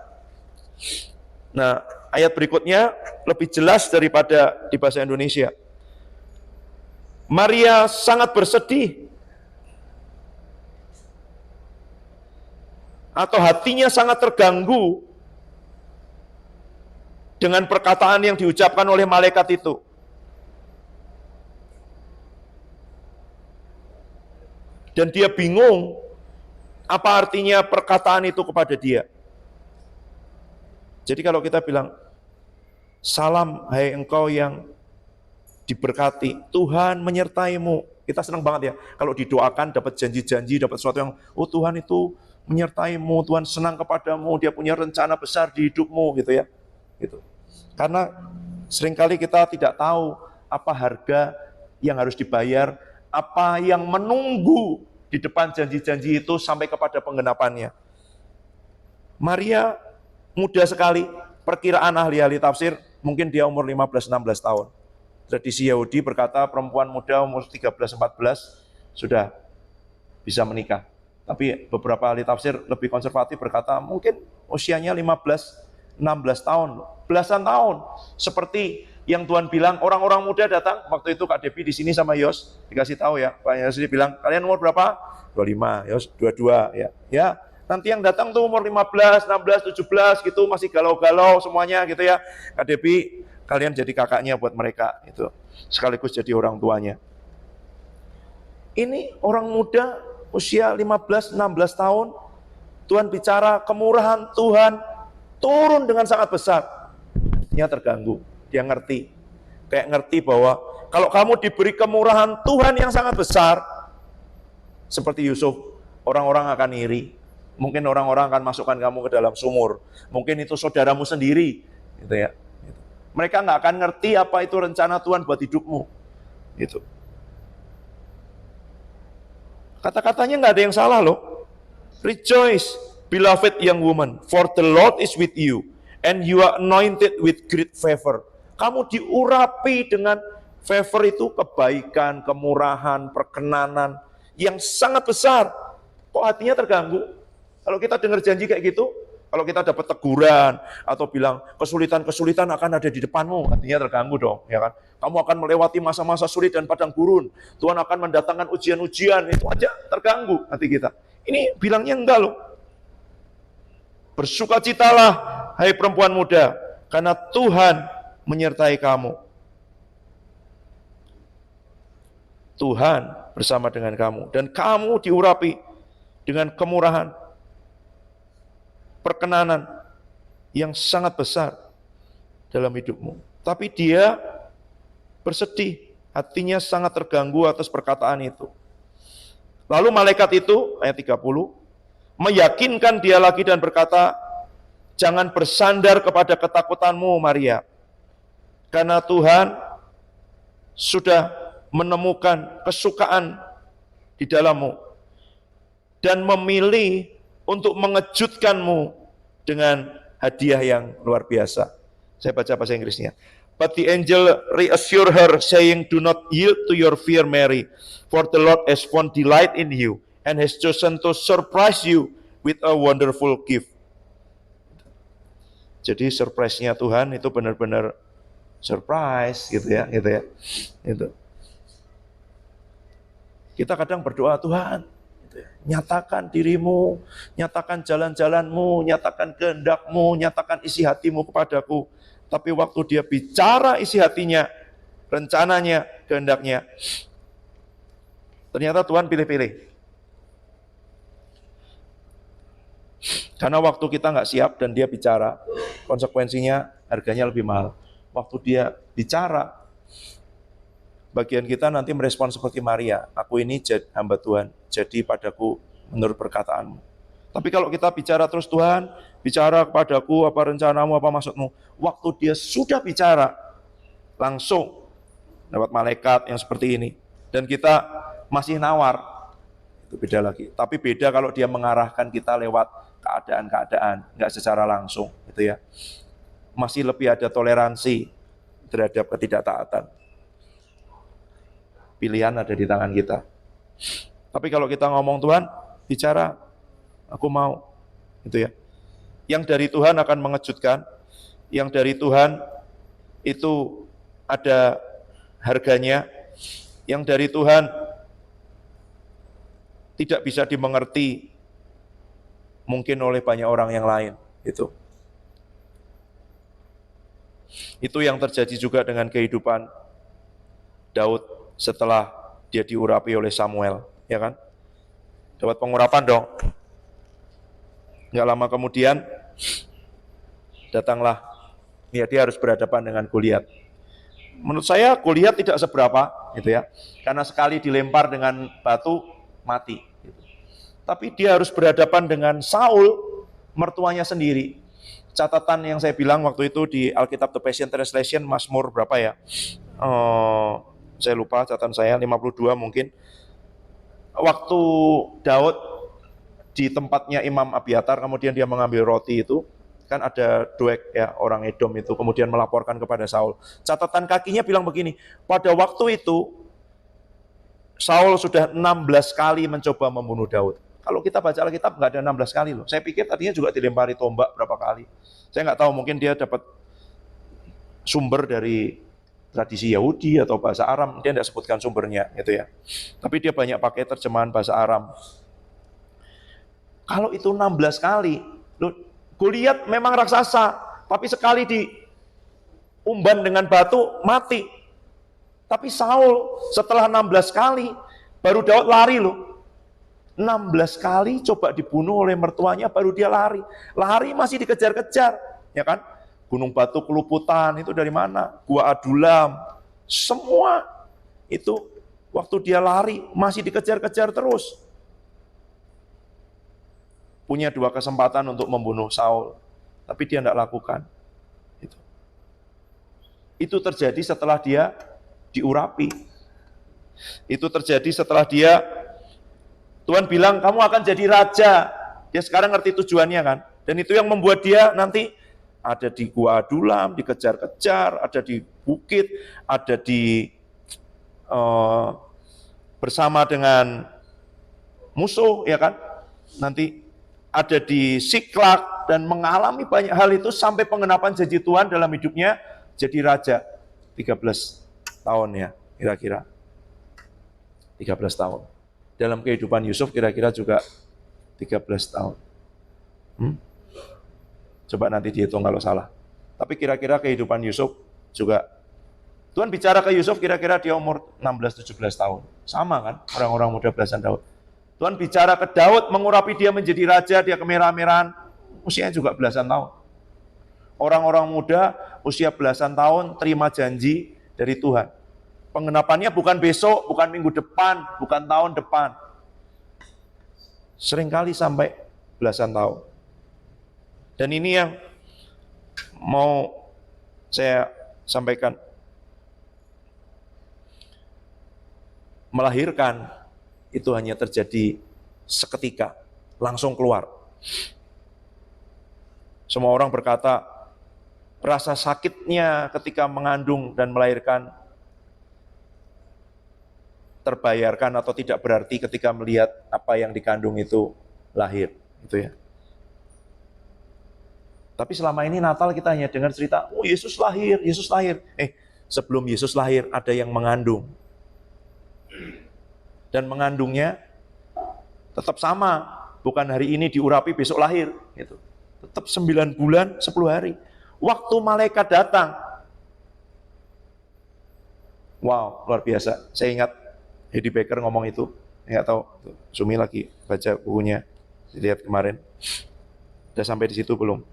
Nah, ayat berikutnya lebih jelas daripada di bahasa Indonesia. Maria sangat bersedih atau hatinya sangat terganggu dengan perkataan yang diucapkan oleh malaikat itu. Dan dia bingung apa artinya perkataan itu kepada dia. Jadi kalau kita bilang, salam hai engkau yang diberkati, Tuhan menyertaimu. Kita senang banget ya, kalau didoakan dapat janji-janji, dapat sesuatu yang, oh Tuhan itu menyertaimu, Tuhan senang kepadamu, dia punya rencana besar di hidupmu, gitu ya. Gitu. Karena seringkali kita tidak tahu apa harga yang harus dibayar, apa yang menunggu di depan janji-janji itu sampai kepada penggenapannya. Maria muda sekali, perkiraan ahli-ahli tafsir, mungkin dia umur 15-16 tahun. Tradisi Yahudi berkata perempuan muda umur 13-14 sudah bisa menikah. Tapi beberapa ahli tafsir lebih konservatif berkata mungkin usianya 15-16 tahun, belasan tahun. Seperti yang Tuhan bilang, orang-orang muda datang, waktu itu Kak Devi di sini sama Yos, dikasih tahu ya, Pak Yos bilang, kalian umur berapa? 25, Yos 22 ya. Ya, nanti yang datang tuh umur 15, 16, 17 gitu, masih galau-galau semuanya gitu ya. Kak Devi, kalian jadi kakaknya buat mereka itu. Sekaligus jadi orang tuanya. Ini orang muda usia 15, 16 tahun, Tuhan bicara kemurahan Tuhan turun dengan sangat besar. Dia terganggu. Dia ngerti, kayak ngerti bahwa kalau kamu diberi kemurahan Tuhan yang sangat besar, seperti Yusuf, orang-orang akan iri, mungkin orang-orang akan masukkan kamu ke dalam sumur, mungkin itu saudaramu sendiri, gitu ya. Mereka nggak akan ngerti apa itu rencana Tuhan buat hidupmu, gitu. Kata-katanya nggak ada yang salah loh. Rejoice, beloved young woman, for the Lord is with you, and you are anointed with great favor. Kamu diurapi dengan favor itu kebaikan, kemurahan, perkenanan yang sangat besar. Kok hatinya terganggu? Kalau kita dengar janji kayak gitu, kalau kita dapat teguran atau bilang kesulitan-kesulitan akan ada di depanmu, hatinya terganggu dong, ya kan? Kamu akan melewati masa-masa sulit dan padang gurun. Tuhan akan mendatangkan ujian-ujian, itu aja terganggu hati kita. Ini bilangnya enggak loh. Bersukacitalah, hai perempuan muda, karena Tuhan menyertai kamu. Tuhan bersama dengan kamu. Dan kamu diurapi dengan kemurahan, perkenanan yang sangat besar dalam hidupmu. Tapi dia bersedih, hatinya sangat terganggu atas perkataan itu. Lalu malaikat itu, ayat 30, meyakinkan dia lagi dan berkata, jangan bersandar kepada ketakutanmu, Maria. Karena Tuhan sudah menemukan kesukaan di dalammu dan memilih untuk mengejutkanmu dengan hadiah yang luar biasa. Saya baca bahasa Inggrisnya. But the angel reassured her, saying, do not yield to your fear, Mary, for the Lord has found delight in you and has chosen to surprise you with a wonderful gift. Jadi surprise-nya Tuhan itu benar-benar surprise gitu ya. Itu. Kita kadang berdoa, Tuhan, gitu ya, nyatakan dirimu, nyatakan jalan-jalanmu, nyatakan kehendakmu, nyatakan isi hatimu kepadaku. Tapi waktu dia bicara isi hatinya, rencananya, kehendaknya, ternyata Tuhan pilih-pilih. Karena waktu kita nggak siap dan dia bicara, konsekuensinya harganya lebih mahal. Waktu dia bicara, bagian kita nanti merespon seperti Maria, aku ini hamba Tuhan, jadi padaku menurut perkataanmu. Tapi kalau kita bicara terus, Tuhan, bicara kepadaku, apa rencanamu, apa maksudmu. Waktu dia sudah bicara, langsung lewat malaikat yang seperti ini. Dan kita masih nawar, itu beda lagi. Tapi beda kalau dia mengarahkan kita lewat keadaan-keadaan, nggak secara langsung, gitu ya. masih lebih ada toleransi terhadap ketidaktaatan. Pilihan ada di tangan kita. Tapi kalau kita ngomong Tuhan, bicara, aku mau, gitu ya. Yang dari Tuhan akan mengejutkan, yang dari Tuhan itu ada harganya, yang dari Tuhan tidak bisa dimengerti mungkin oleh banyak orang yang lain, gitu. Itu yang terjadi juga dengan kehidupan Daud setelah dia diurapi oleh Samuel, ya kan? Dapat pengurapan dong. Nggak lama kemudian datanglah, ya dia harus berhadapan dengan Goliat. Menurut saya Goliat tidak seberapa, gitu ya, karena sekali dilempar dengan batu mati. Gitu. Tapi dia harus berhadapan dengan Saul, mertuanya sendiri. Catatan yang saya bilang waktu itu di Alkitab The Passion Translation, Mazmur berapa ya? Saya lupa catatan saya, 52 mungkin. Waktu Daud di tempatnya Imam Abiatar, kemudian dia mengambil roti itu, kan ada Doeg ya, orang Edom itu, kemudian melaporkan kepada Saul. Catatan kakinya bilang begini, pada waktu itu Saul sudah 16 kali mencoba membunuh Daud. Kalau kita baca Alkitab nggak ada 16 kali loh. Saya pikir tadinya juga dilempari tombak berapa kali. Saya nggak tahu, mungkin dia dapat sumber dari tradisi Yahudi atau bahasa Aram, dia tidak sebutkan sumbernya, gitu ya. Tapi dia banyak pakai terjemahan bahasa Aram. Kalau itu 16 kali, loh, Goliat memang raksasa, tapi sekali diumban dengan batu, mati. Tapi Saul setelah 16 kali, baru Daud lari loh. 16 kali coba dibunuh oleh mertuanya, baru dia lari. Lari masih dikejar-kejar, ya kan? Gunung Batu Keluputan itu dari mana? Gua Adulam, semua itu waktu dia lari masih dikejar-kejar terus. Punya 2 kesempatan untuk membunuh Saul, tapi dia tidak lakukan. Itu terjadi setelah dia diurapi. Itu terjadi setelah dia, Tuhan bilang kamu akan jadi raja. Dia sekarang ngerti tujuannya kan. Dan itu yang membuat dia nanti ada di Gua Adulam, dikejar-kejar, ada di bukit, ada di bersama dengan musuh, ya kan? Nanti ada di Siklak dan mengalami banyak hal itu sampai penggenapan janji Tuhan dalam hidupnya jadi raja. 13 tahun ya, kira-kira. 13 tahun. Dalam kehidupan Yusuf kira-kira juga 13 tahun. Coba nanti dihitung kalau salah. Tapi kira-kira kehidupan Yusuf juga, Tuhan bicara ke Yusuf kira-kira dia umur 16-17 tahun. Sama kan, orang-orang muda belasan Daud. Tuhan bicara ke Daud, mengurapi dia menjadi raja, dia kemerah-merahan, usianya juga belasan tahun. Orang-orang muda usia belasan tahun terima janji dari Tuhan. Penggenapannya bukan besok, bukan minggu depan, bukan tahun depan. Seringkali sampai belasan tahun. Dan ini yang mau saya sampaikan. Melahirkan itu hanya terjadi seketika, langsung keluar. Semua orang berkata, rasa sakitnya ketika mengandung dan melahirkan terbayarkan atau tidak berarti ketika melihat apa yang dikandung itu lahir, gitu ya. Tapi selama ini Natal kita hanya dengar cerita, oh Yesus lahir, Yesus lahir. Sebelum Yesus lahir ada yang mengandung. Dan mengandungnya tetap sama, bukan hari ini diurapi besok lahir, gitu. Tetap 9 bulan 10 hari. Waktu malaikat datang, wow, luar biasa. Saya ingat Eddie Baker ngomong itu, nggak tahu, Sumi lagi baca bukunya, lihat kemarin. Udah sampai di situ belum?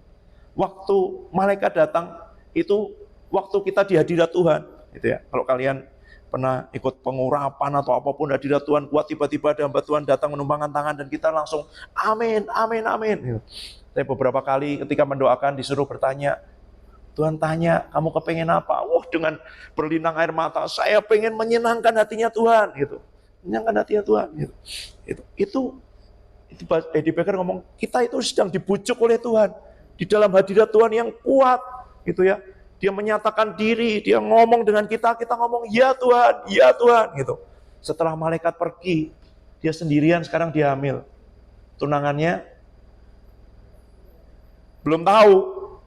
Waktu malaikat datang itu waktu kita di hadirat Tuhan, gitu ya. Kalau kalian pernah ikut pengurapan atau apapun hadirat Tuhan kuat, tiba-tiba ada hamba Tuhan datang menumpangkan tangan dan kita langsung amin, amin, amin. Saya beberapa kali ketika mendoakan disuruh bertanya, Tuhan tanya, kamu kepengen apa? Wah, dengan berlinang air mata, saya pengen menyenangkan hatinya Tuhan, gitu. Menyenangkan hatinya Tuhan, gitu. Itu Eddie Baker ngomong, kita itu sedang dibujuk oleh Tuhan di dalam hadirat Tuhan yang kuat, gitu ya. Dia menyatakan diri, dia ngomong dengan kita ngomong ya Tuhan gitu. Setelah malaikat pergi, dia sendirian sekarang dia hamil. Tunangannya belum tahu,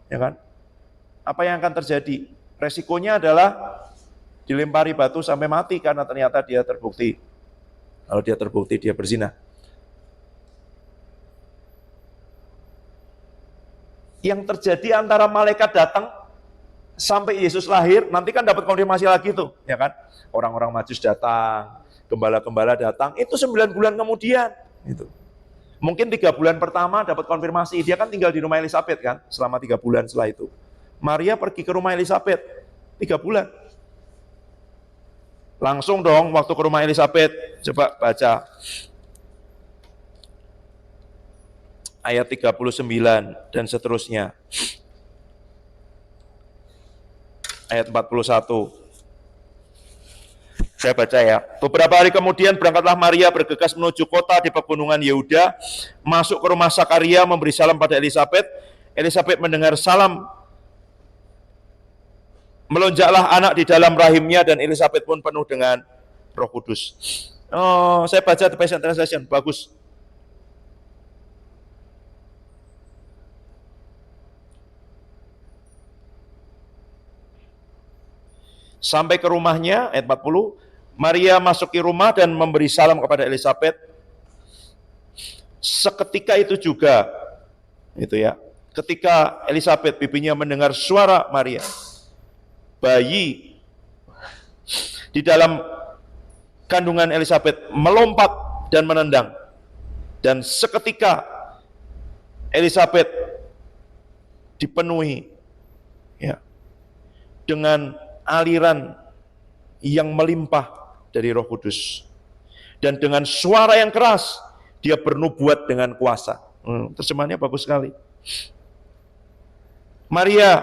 ya kan? Apa yang akan terjadi? Resikonya adalah dilempari batu sampai mati karena ternyata dia terbukti. Kalau dia terbukti dia berzina. Yang terjadi antara malaikat datang sampai Yesus lahir, nanti kan dapat konfirmasi lagi tuh, ya kan? Orang-orang Majus datang, gembala-gembala datang, itu 9 bulan kemudian. Gitu. Mungkin 3 bulan pertama dapat konfirmasi, dia kan tinggal di rumah Elisabet kan, selama 3 bulan setelah itu. Maria pergi ke rumah Elisabet, 3 bulan. Langsung dong waktu ke rumah Elisabet, coba baca. Ayat 39 dan seterusnya. Ayat 41. Saya baca ya. Beberapa hari kemudian berangkatlah Maria bergegas menuju kota di pegunungan Yehuda, masuk ke rumah Sakaria memberi salam pada Elisabet. Elisabet mendengar salam, melonjaklah anak di dalam rahimnya dan Elisabet pun penuh dengan Roh Kudus. Oh, saya baca The Passion Translation, bagus. Sampai ke rumahnya, ayat 40, Maria masuki rumah dan memberi salam kepada Elisabet. Seketika itu juga, itu ya, ketika Elisabet bibinya mendengar suara Maria, bayi di dalam kandungan Elisabet melompat dan menendang. Dan seketika Elisabet dipenuhi ya, dengan aliran yang melimpah dari Roh Kudus. Dan dengan suara yang keras, dia bernubuat dengan kuasa. Terjemahannya bagus sekali. Maria,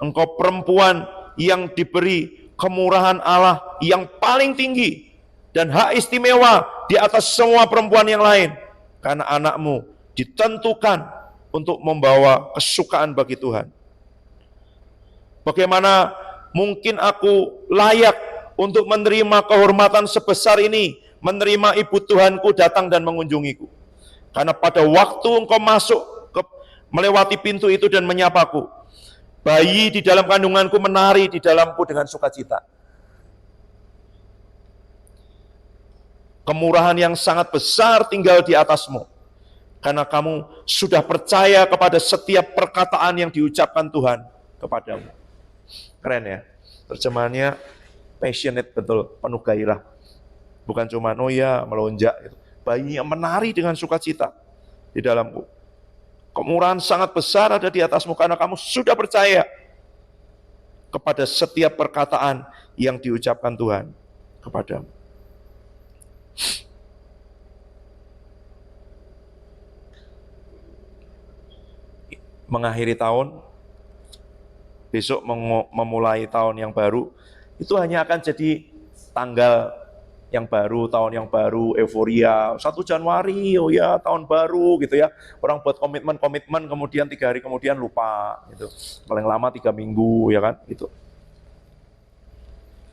engkau perempuan yang diberi kemurahan Allah yang paling tinggi dan hak istimewa di atas semua perempuan yang lain. Karena anakmu ditentukan untuk membawa kesukaan bagi Tuhan. Bagaimana mungkin aku layak untuk menerima kehormatan sebesar ini, menerima ibu Tuhanku datang dan mengunjungiku. Karena pada waktu engkau masuk melewati pintu itu dan menyapaku, bayi di dalam kandunganku menari di dalamku dengan sukacita. Kemurahan yang sangat besar tinggal di atasmu, karena kamu sudah percaya kepada setiap perkataan yang diucapkan Tuhan kepadamu. Keren ya, terjemahannya passionate betul, penuh gairah. Bukan cuma oh ya melonjak, gitu. Bayinya menari dengan sukacita di dalamku. Kemurahan sangat besar ada di atasmu karena kamu sudah percaya kepada setiap perkataan yang diucapkan Tuhan kepadamu. Mengakhiri tahun, besok memulai tahun yang baru, itu hanya akan jadi tanggal yang baru, tahun yang baru, euforia, 1 Januari, oh ya tahun baru gitu ya. Orang buat komitmen, kemudian 3 hari kemudian lupa gitu. Paling lama 3 minggu ya kan gitu.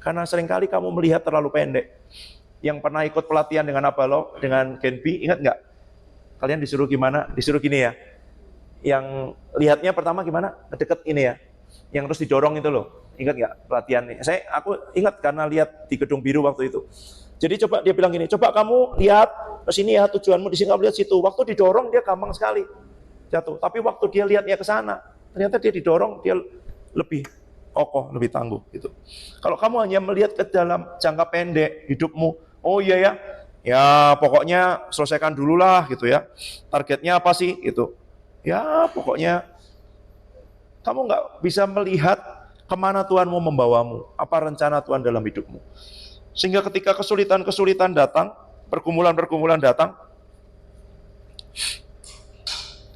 Karena seringkali kamu melihat terlalu pendek. Yang pernah ikut pelatihan dengan Abalo, dengan Genbi, ingat nggak? Kalian disuruh gimana? Disuruh gini ya. Yang lihatnya pertama gimana? Deket ini ya. Yang terus didorong itu loh, ingat nggak pelatihannya? Aku ingat karena lihat di gedung biru waktu itu. Jadi coba dia bilang gini, coba kamu lihat ke sini ya tujuanmu, di sini kamu lihat situ. Waktu didorong dia gampang sekali jatuh. Tapi waktu dia lihatnya ke sana, ternyata dia didorong dia lebih kokoh, lebih tangguh gitu. Kalau kamu hanya melihat ke dalam jangka pendek hidupmu, oh iya ya, ya pokoknya selesaikan dulu lah gitu ya. Targetnya apa sih itu? Ya pokoknya kamu nggak bisa melihat kemana Tuhan mau membawamu, apa rencana Tuhan dalam hidupmu. Sehingga ketika kesulitan-kesulitan datang, pergumulan-pergumulan datang,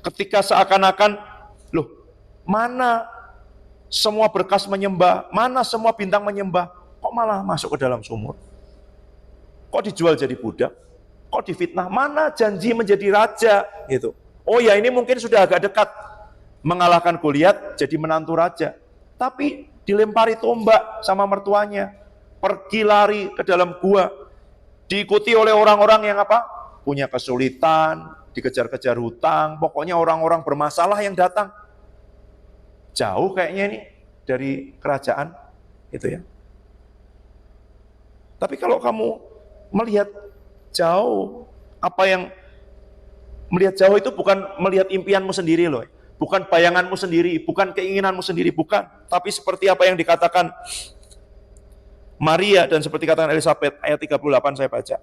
ketika seakan-akan, loh, mana semua berkas menyembah, mana semua bintang menyembah, kok malah masuk ke dalam sumur? Kok dijual jadi budak? Kok difitnah? Mana janji menjadi raja? Gitu. Oh ya, ini mungkin sudah agak dekat. Mengalahkan Goliat jadi menantu raja. Tapi dilempari tombak sama mertuanya, pergi lari ke dalam gua, diikuti oleh orang-orang yang apa? Punya kesulitan, dikejar-kejar hutang, pokoknya orang-orang bermasalah yang datang. Jauh kayaknya ini dari kerajaan, itu ya. Tapi kalau kamu melihat jauh, apa yang melihat jauh itu bukan melihat impianmu sendiri loh, bukan bayanganmu sendiri, bukan keinginanmu sendiri, bukan. Tapi seperti apa yang dikatakan Maria dan seperti katakan Elizabeth, ayat 38 saya baca.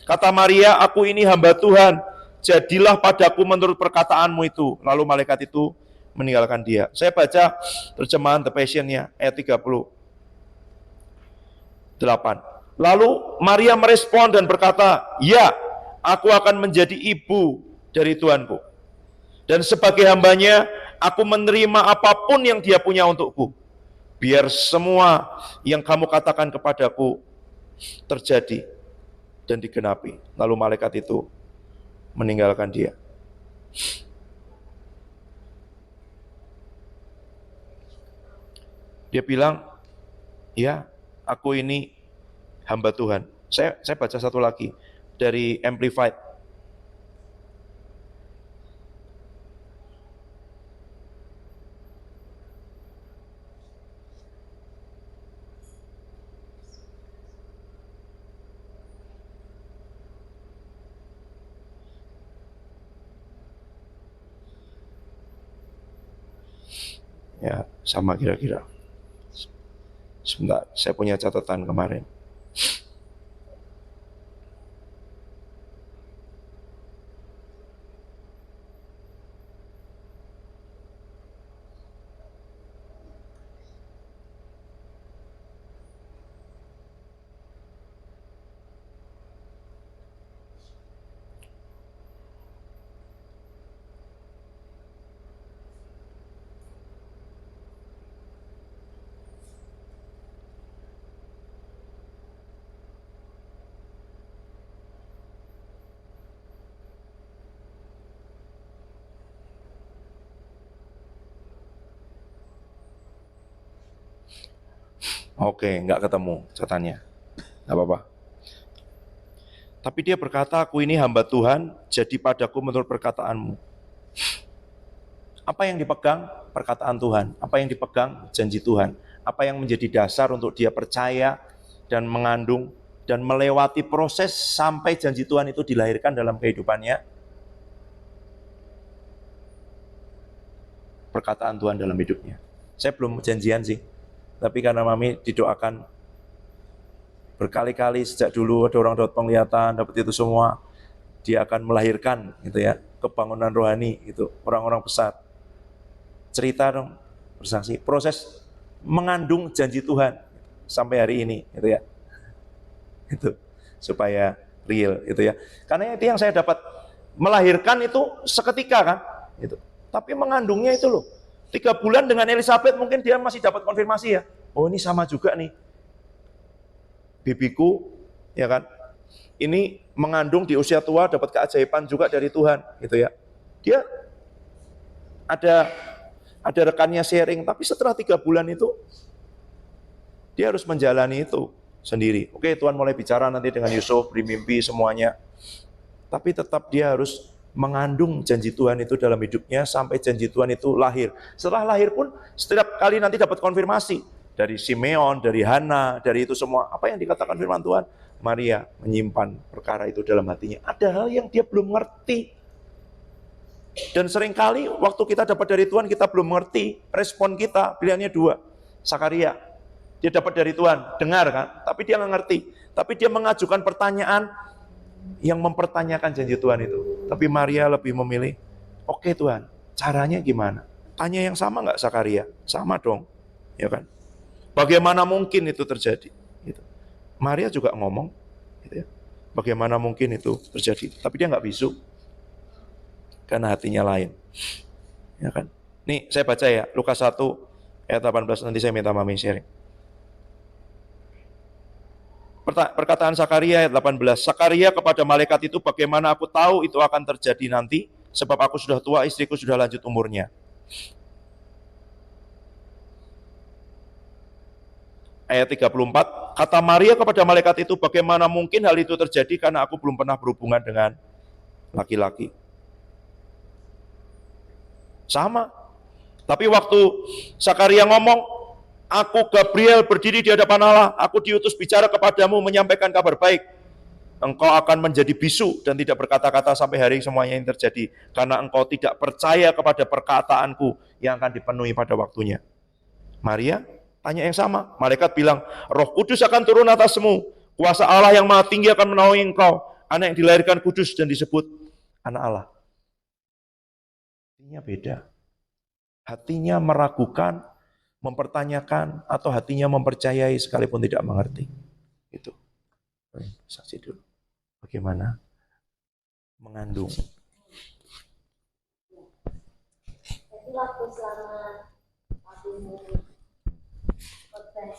Kata Maria, aku ini hamba Tuhan, jadilah padaku menurut perkataanmu itu. Lalu malaikat itu meninggalkan dia. Saya baca terjemahan The Passion-nya, ayat 38. Lalu Maria merespon dan berkata, ya, aku akan menjadi ibu dari Tuanku. Dan sebagai hambanya, aku menerima apapun yang dia punya untukku. Biar semua yang kamu katakan kepadaku terjadi dan digenapi. Lalu malaikat itu meninggalkan dia. Dia bilang, ya, aku ini hamba Tuhan. Saya baca satu lagi dari Amplified. Ya, sama kira-kira. Sebentar, saya punya catatan kemarin. Oke, nggak ketemu catatannya. Nggak apa-apa. Tapi dia berkata, aku ini hamba Tuhan, jadi padaku menurut perkataanmu. Apa yang dipegang? Perkataan Tuhan. Apa yang dipegang? Janji Tuhan. Apa yang menjadi dasar untuk dia percaya dan mengandung dan melewati proses sampai janji Tuhan itu dilahirkan dalam kehidupannya? Perkataan Tuhan dalam hidupnya. Saya belum janjian sih, tapi karena Mami didoakan berkali-kali sejak dulu ada orang dapat penglihatan, dapat itu semua, dia akan melahirkan gitu ya, kebangunan rohani gitu, orang-orang besar. Cerita dong, bersaksi, proses mengandung janji Tuhan sampai hari ini gitu ya. Itu supaya real gitu ya. Karena itu yang saya dapat, melahirkan itu seketika kan, gitu. Tapi mengandungnya itu loh, 3 bulan dengan Elizabeth mungkin dia masih dapat konfirmasi ya. Oh ini sama juga nih, bibiku, ya kan? Ini mengandung di usia tua dapat keajaiban juga dari Tuhan, gitu ya. Dia ada rekannya sharing, tapi setelah 3 bulan itu dia harus menjalani itu sendiri. Oke, Tuhan mulai bicara nanti dengan Yusuf, beri mimpi semuanya. Tapi tetap dia harus mengandung janji Tuhan itu dalam hidupnya sampai janji Tuhan itu lahir. Setelah lahir pun setiap kali nanti dapat konfirmasi dari Simeon, dari Hana, dari itu semua. Apa yang dikatakan firman Tuhan? Maria menyimpan perkara itu dalam hatinya. Ada hal yang dia belum ngerti. Dan seringkali waktu kita dapat dari Tuhan kita belum mengerti. Respon kita pilihannya 2. Sakaria, dia dapat dari Tuhan, dengar kan? Tapi dia nggak ngerti. Tapi dia mengajukan pertanyaan yang mempertanyakan janji Tuhan itu. Tapi Maria lebih memilih, oke Tuhan, caranya gimana? Tanya yang sama nggak Sakaria? Sama dong, ya kan? Bagaimana mungkin itu terjadi? Gitu. Maria juga ngomong, gitu ya. Bagaimana mungkin itu terjadi? Tapi dia nggak bisu, karena hatinya lain, ya kan? Nih saya baca ya, Lukas 1 ayat 18, nanti saya minta Mami sharing. Perkataan Sakaria ayat 18, Sakaria kepada malaikat itu, bagaimana aku tahu itu akan terjadi nanti, sebab aku sudah tua, istriku sudah lanjut umurnya. Ayat 34, kata Maria kepada malaikat itu, bagaimana mungkin hal itu terjadi karena aku belum pernah berhubungan dengan laki-laki. Sama. Tapi waktu Zakaria ngomong, aku Gabriel berdiri di hadapan Allah, aku diutus bicara kepadamu menyampaikan kabar baik. Engkau akan menjadi bisu dan tidak berkata-kata sampai hari semuanya yang terjadi. Karena engkau tidak percaya kepada perkataanku yang akan dipenuhi pada waktunya. Maria tanya yang sama. Malaikat bilang, Roh Kudus akan turun atasmu. Kuasa Allah yang Maha Tinggi akan menaungi engkau. Anak yang dilahirkan kudus dan disebut anak Allah. Hatinya beda. Hatinya meragukan, mempertanyakan, atau hatinya mempercayai sekalipun tidak mengerti. Itu. Saksi dulu. Bagaimana mengandung. Jadi waktu selama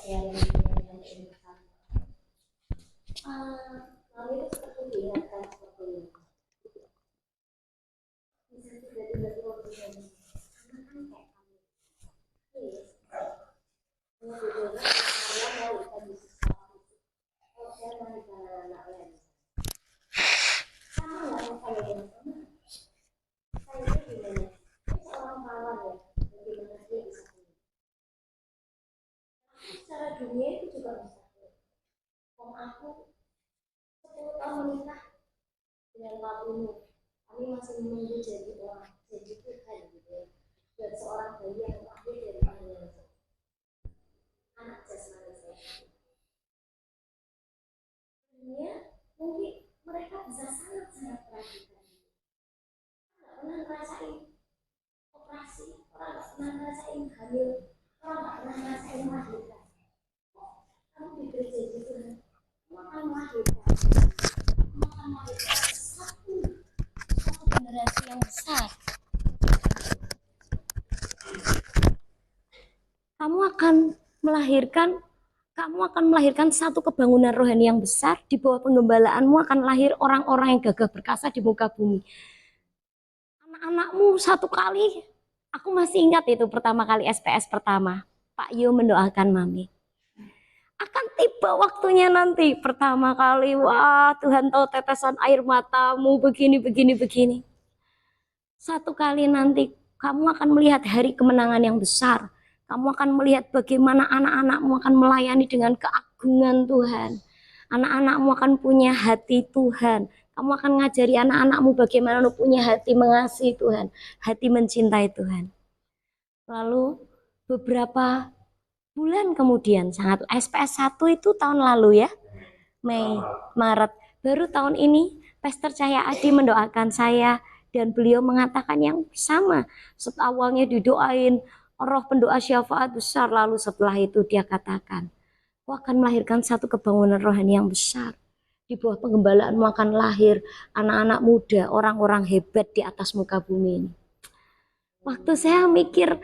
yang kami itu seperti diingatkan seperti ini. Bisa tiba-tiba waktu ini, karena kan kayak kami, hanya judulnya saya mau ikan di sekolah itu, saya mau ikan anak lain. Sama nggak mau kayak yang sama? Saya itu gimana? Saya seorang pahlawan ya, bagaimana dia bisa punya? Secara dunia itu juga bisa. Om aku 10 tahun menikah dengan Pak Unu, kami masih menunggu jadi orang, jadi Tuhan gitu ya. Dan seorang bayi yang lahir dari kandungan anak jasmani saya. Dunia mungkin mereka bisa sangat-sangat meragukan. Nggak pernah ngerasain operasi, orang nggak pernah ngerasain hamil, orang nggak pernah ngerasain melahirkan. Kamu diberi janji Tuhan, kamu akan melahirkan. Satu generasi yang besar. Kamu akan melahirkan satu kebangunan rohani yang besar. Di bawah penggembalaanmu akan lahir orang-orang yang gagah perkasa di muka bumi. Anak-anakmu satu kali, aku masih ingat itu pertama kali SPS pertama, Pak Yo mendoakan Mami. Akan tiba waktunya nanti pertama kali, wah Tuhan tahu tetesan air matamu begini. Satu kali nanti kamu akan melihat hari kemenangan yang besar. Kamu akan melihat bagaimana anak-anakmu akan melayani dengan keagungan Tuhan. Anak-anakmu akan punya hati Tuhan. Kamu akan ngajari anak-anakmu bagaimana punya hati mengasihi Tuhan, hati mencintai Tuhan. Lalu beberapa bulan kemudian, sangat SPS 1 itu tahun lalu ya, Mei, Maret. Baru tahun ini Pastor Cahya Adi mendoakan saya dan beliau mengatakan yang sama. Setelah awalnya didoain roh pendoa syafaat besar, lalu setelah itu dia katakan, kau akan melahirkan satu kebangunan rohani yang besar. Di bawah penggembalaanmu akan lahir anak-anak muda, orang-orang hebat di atas muka bumi ini. Waktu saya mikir,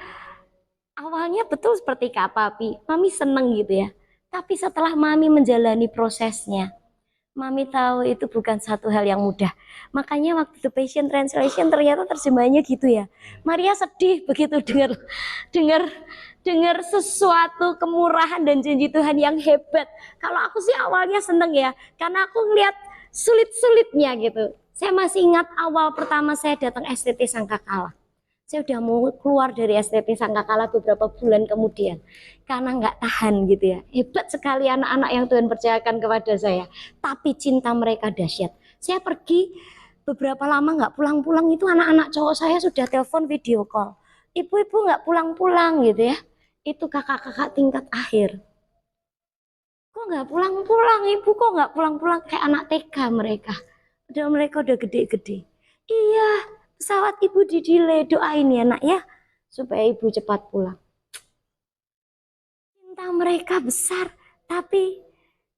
awalnya betul seperti Kak Papi, Mami seneng gitu ya. Tapi setelah Mami menjalani prosesnya, Mami tahu itu bukan satu hal yang mudah. Makanya waktu The Passion Translation ternyata terjemahannya gitu ya. Maria sedih begitu dengar sesuatu kemurahan dan janji Tuhan yang hebat. Kalau aku sih awalnya seneng ya, karena aku ngeliat sulit-sulitnya gitu. Saya masih ingat awal pertama saya datang STT Sangkakala. Saya udah mau keluar dari STT Sangkakala beberapa bulan kemudian. Karena nggak tahan gitu ya. Hebat sekali anak-anak yang Tuhan percayakan kepada saya. Tapi cinta mereka dahsyat. Saya pergi beberapa lama nggak pulang-pulang, itu anak-anak cowok saya sudah telepon video call. Ibu-ibu nggak pulang-pulang gitu ya. Itu kakak-kakak tingkat akhir. Kok nggak pulang-pulang ibu, kok nggak pulang-pulang, kayak anak TK mereka. Padahal mereka udah gede-gede. Iya, pesawat ibu di-delay, doain ya nak ya, supaya ibu cepat pulang. Cinta mereka besar, tapi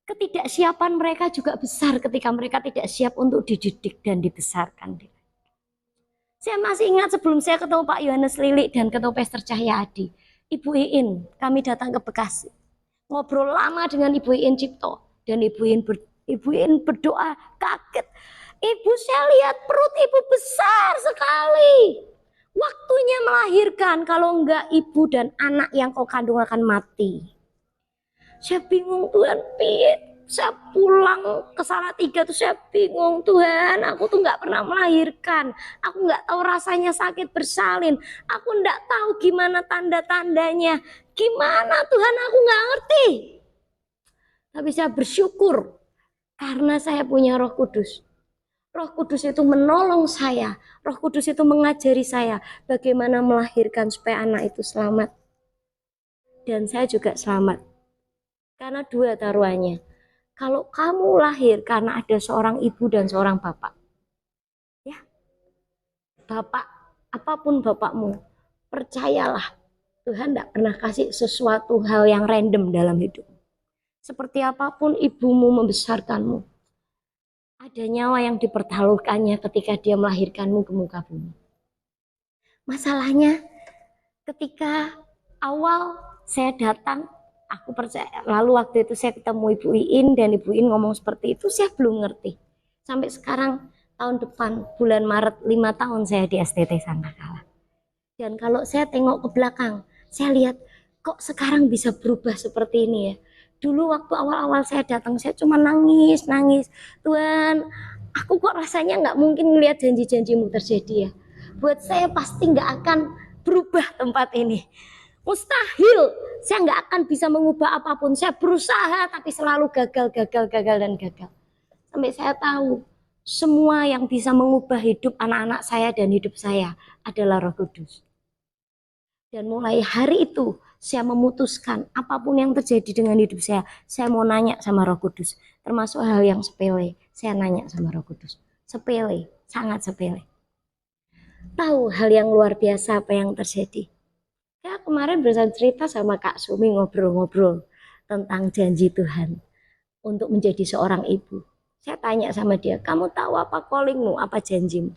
ketidaksiapan mereka juga besar ketika mereka tidak siap untuk dididik dan dibesarkan. Saya masih ingat sebelum saya ketemu Pak Yohanes Lilik dan ketemu Pastor Cahya Adi, Ibu Iin, kami datang ke Bekasi. Ngobrol lama dengan Ibu Iin Cipto, dan Ibu Iin berdoa, kaget. Ibu, saya lihat perut ibu besar sekali. Waktunya melahirkan, kalau enggak ibu dan anak yang kau kandung akan mati. Saya bingung Tuhan, piye? Saya pulang ke Salatiga tuh saya bingung Tuhan, aku tuh nggak pernah melahirkan, aku nggak tahu rasanya sakit bersalin, aku nggak tahu gimana tanda-tandanya, gimana Tuhan aku nggak ngerti. Tapi saya bersyukur karena saya punya Roh Kudus. Roh Kudus itu menolong saya, Roh Kudus itu mengajari saya bagaimana melahirkan supaya anak itu selamat. Dan saya juga selamat. Karena dua taruhannya. Kalau kamu lahir karena ada seorang ibu dan seorang bapak, ya, bapak, apapun bapakmu, percayalah, Tuhan tidak pernah kasih sesuatu hal yang random dalam hidup. Seperti apapun ibumu membesarkanmu, ada nyawa yang dipertaruhkannya ketika dia melahirkanmu ke muka bumi. Masalahnya, ketika awal saya datang, aku percaya. Lalu waktu itu saya ketemu Ibu Iin dan Ibu Iin ngomong seperti itu, saya belum ngerti. Sampai sekarang tahun depan bulan Maret 5 tahun saya di STT Sangkakala. Dan kalau saya tengok ke belakang, saya lihat kok sekarang bisa berubah seperti ini ya. Dulu waktu awal-awal saya datang, saya cuma nangis. Tuhan, aku kok rasanya nggak mungkin melihat janji-janjimu terjadi ya. Buat saya pasti nggak akan berubah tempat ini. Mustahil, saya nggak akan bisa mengubah apapun. Saya berusaha tapi selalu gagal. Sampai saya tahu, semua yang bisa mengubah hidup anak-anak saya dan hidup saya adalah Roh Kudus. Dan mulai hari itu, saya memutuskan apapun yang terjadi dengan hidup saya mau nanya sama Roh Kudus. Termasuk hal yang sepele, saya nanya sama Roh Kudus. Sepele, sangat sepele. Tahu hal yang luar biasa apa yang terjadi. Ya, kemarin berusaha cerita sama Kak Sumi ngobrol-ngobrol tentang janji Tuhan untuk menjadi seorang ibu. Saya tanya sama dia, kamu tahu apa callingmu, apa janjimu?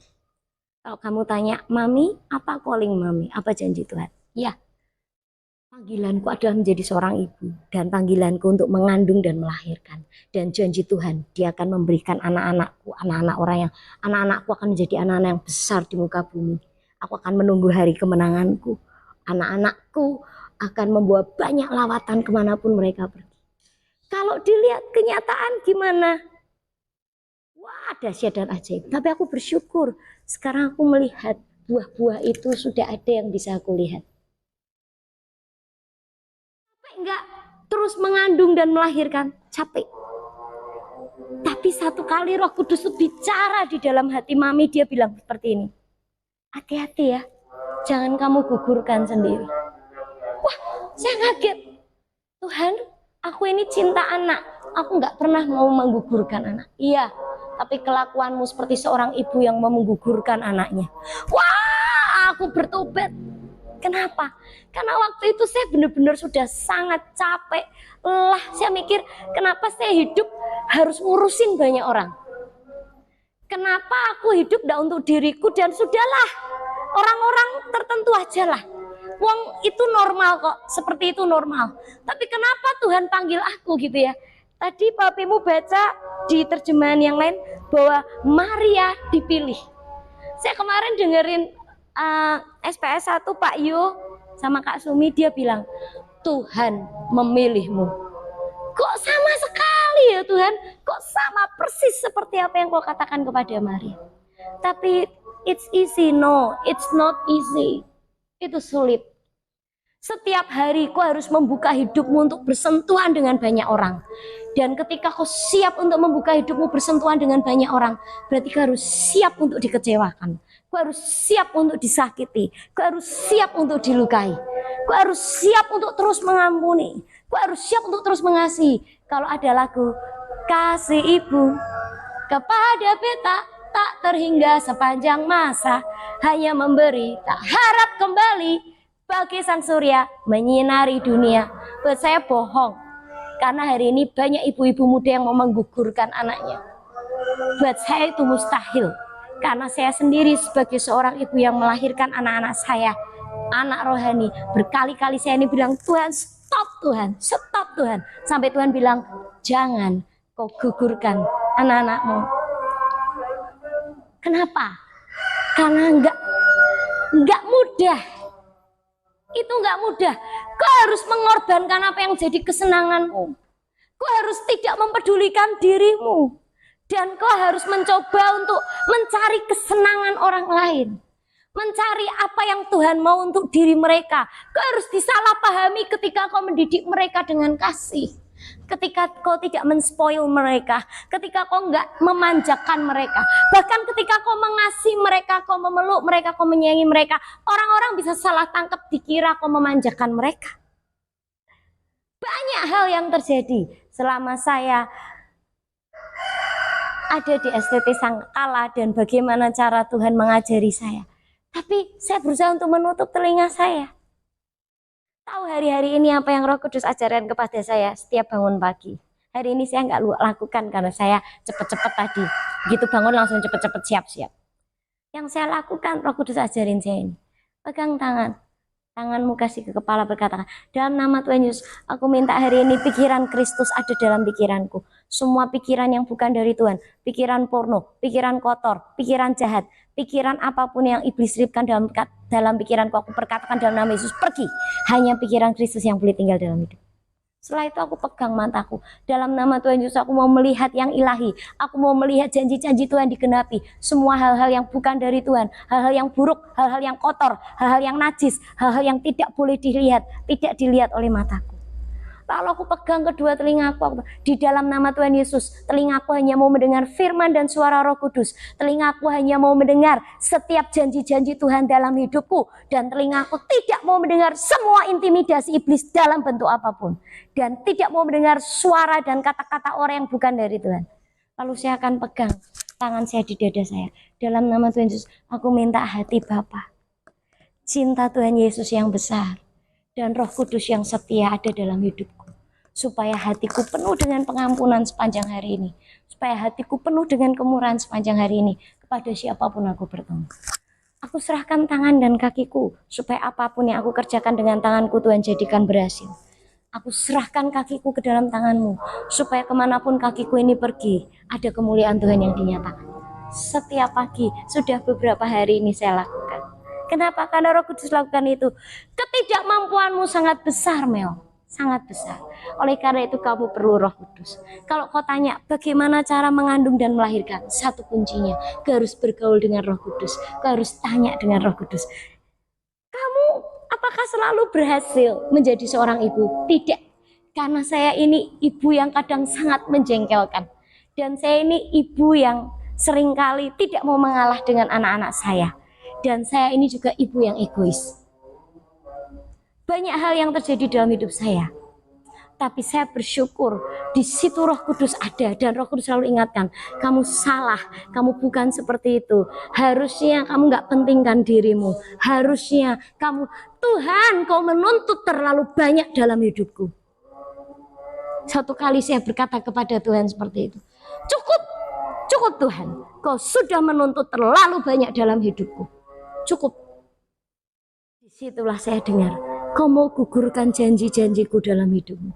Kalau kamu tanya, Mami, apa calling Mami, apa janji Tuhan? Ya, panggilanku adalah menjadi seorang ibu dan panggilanku untuk mengandung dan melahirkan. Dan janji Tuhan, Dia akan memberikan anak-anakku, anak-anakku akan menjadi anak-anak yang besar di muka bumi. Aku akan menunggu hari kemenanganku. Anak-anakku akan membawa banyak lawatan kemanapun mereka pergi. Kalau dilihat kenyataan gimana? Wah, dahsyat dan ajaib. Tapi aku bersyukur. Sekarang aku melihat buah-buah itu sudah ada yang bisa aku lihat. Capek enggak terus mengandung dan melahirkan? Capek. Tapi satu kali Roh Kudus bicara di dalam hati Mami, Dia bilang seperti ini. Hati-hati ya. Jangan kamu gugurkan sendiri. Wah, saya kaget. Tuhan, aku ini cinta anak. Aku nggak pernah mau menggugurkan anak. Iya, tapi kelakuanmu seperti seorang ibu yang mau menggugurkan anaknya. Wah, aku bertobat. Kenapa? Karena waktu itu saya benar-benar sudah sangat capek. Lelah, saya mikir, kenapa saya hidup harus ngurusin banyak orang? Kenapa aku hidup tidak untuk diriku dan sudahlah, orang-orang tertentu aja lah. Wong itu normal kok, seperti itu normal. Tapi kenapa Tuhan panggil aku gitu ya? Tadi papimu baca di terjemahan yang lain bahwa Maria dipilih. Saya kemarin dengerin SPS 1 Pak Yo sama Kak Sumi, dia bilang Tuhan memilihmu. Kok sama sekali ya Tuhan? Kok sama persis seperti apa yang kau katakan kepada Maria? Tapi it's easy, no, it's not easy. Itu sulit. Setiap hari kau harus membuka hidupmu untuk bersentuhan dengan banyak orang. Dan ketika kau siap untuk membuka hidupmu bersentuhan dengan banyak orang, berarti kau harus siap untuk dikecewakan. Kau harus siap untuk disakiti. Kau harus siap untuk dilukai. Kau harus siap untuk terus mengampuni. Kau harus siap untuk terus mengasihi. Kalau ada lagu, kasih ibu kepada beta tak terhingga sepanjang masa, hanya memberi tak harap kembali, bagi sang surya menyinari dunia. Buat saya bohong, karena hari ini banyak ibu-ibu muda yang mau menggugurkan anaknya. Buat saya itu mustahil, karena saya sendiri sebagai seorang ibu yang melahirkan anak-anak saya, anak rohani, berkali-kali saya ini bilang, Tuhan stop Tuhan, stop Tuhan. Sampai Tuhan bilang, jangan kau gugurkan anak-anakmu. Kenapa? Karena enggak mudah. Itu enggak mudah. Kau harus mengorbankan apa yang jadi kesenanganmu. Kau harus tidak mempedulikan dirimu. Dan kau harus mencoba untuk mencari kesenangan orang lain. Mencari apa yang Tuhan mau untuk diri mereka. Kau harus disalahpahami ketika kau mendidik mereka dengan kasih. Ketika kau tidak menspoil mereka, ketika kau nggak memanjakan mereka, bahkan ketika kau mengasihi mereka, kau memeluk mereka, kau menyayangi mereka, orang-orang bisa salah tangkap dikira kau memanjakan mereka. Banyak hal yang terjadi selama saya ada di STT Sangkala dan bagaimana cara Tuhan mengajari saya. Tapi saya berusaha untuk menutup telinga saya. Tahu hari-hari ini apa yang Roh Kudus ajarkan kepada saya setiap bangun pagi. Hari ini saya nggak lakukan karena saya cepet-cepet tadi. Begitu bangun langsung cepet-cepet siap-siap. Yang saya lakukan Roh Kudus ajarin saya ini. Pegang tangan. Tanganmu kasih ke kepala, berkatakan, dalam nama Tuhan Yesus, aku minta hari ini pikiran Kristus ada dalam pikiranku. Semua pikiran yang bukan dari Tuhan, pikiran porno, pikiran kotor, pikiran jahat, pikiran apapun yang iblis selipkan dalam pikiranku, aku perkatakan dalam nama Yesus, pergi. Hanya pikiran Kristus yang boleh tinggal dalam hidup. Setelah itu aku pegang mataku. Dalam nama Tuhan Yesus aku mau melihat yang ilahi. Aku mau melihat janji-janji Tuhan digenapi. Semua hal-hal yang bukan dari Tuhan. Hal-hal yang buruk, hal-hal yang kotor, hal-hal yang najis, hal-hal yang tidak boleh dilihat. Tidak dilihat oleh mataku. Lalu aku pegang kedua telingaku. Di dalam nama Tuhan Yesus, telingaku hanya mau mendengar firman dan suara Roh Kudus. Telingaku hanya mau mendengar setiap janji-janji Tuhan dalam hidupku. Dan telingaku tidak mau mendengar semua intimidasi iblis dalam bentuk apapun. Dan tidak mau mendengar suara dan kata-kata orang yang bukan dari Tuhan. Lalu saya akan pegang tangan saya di dada saya. Dalam nama Tuhan Yesus, aku minta hati Bapa, cinta Tuhan Yesus yang besar, dan Roh Kudus yang setia ada dalam hidupku. Supaya hatiku penuh dengan pengampunan sepanjang hari ini. Supaya hatiku penuh dengan kemurahan sepanjang hari ini. Kepada siapapun aku bertemu. Aku serahkan tangan dan kakiku. Supaya apapun yang aku kerjakan dengan tanganku Tuhan jadikan berhasil. Aku serahkan kakiku ke dalam tanganmu. Supaya kemanapun kakiku ini pergi, ada kemuliaan Tuhan yang dinyatakan. Setiap pagi, sudah beberapa hari ini saya lakukan. Kenapa? Karena Roh Kudus lakukan itu. Ketidakmampuanmu sangat besar, Mel. Sangat besar. Oleh karena itu kamu perlu Roh Kudus. Kalau kau tanya bagaimana cara mengandung dan melahirkan, satu kuncinya, kau harus bergaul dengan Roh Kudus. Kau harus tanya dengan Roh Kudus. Kamu apakah selalu berhasil menjadi seorang ibu? Tidak. Karena saya ini ibu yang kadang sangat menjengkelkan. Dan saya ini ibu yang seringkali tidak mau mengalah dengan anak-anak saya. Dan saya ini juga ibu yang egois. Banyak hal yang terjadi dalam hidup saya. Tapi saya bersyukur di situ Roh Kudus ada. Dan Roh Kudus selalu ingatkan, kamu salah, kamu bukan seperti itu. Harusnya kamu gak pentingkan dirimu. Harusnya kamu, Tuhan kau menuntut terlalu banyak dalam hidupku. Satu kali saya berkata kepada Tuhan seperti itu. Cukup Tuhan, kau sudah menuntut terlalu banyak dalam hidupku. Cukup. Disitulah saya dengar, kau mau gugurkan janji-janjiku dalam hidupmu.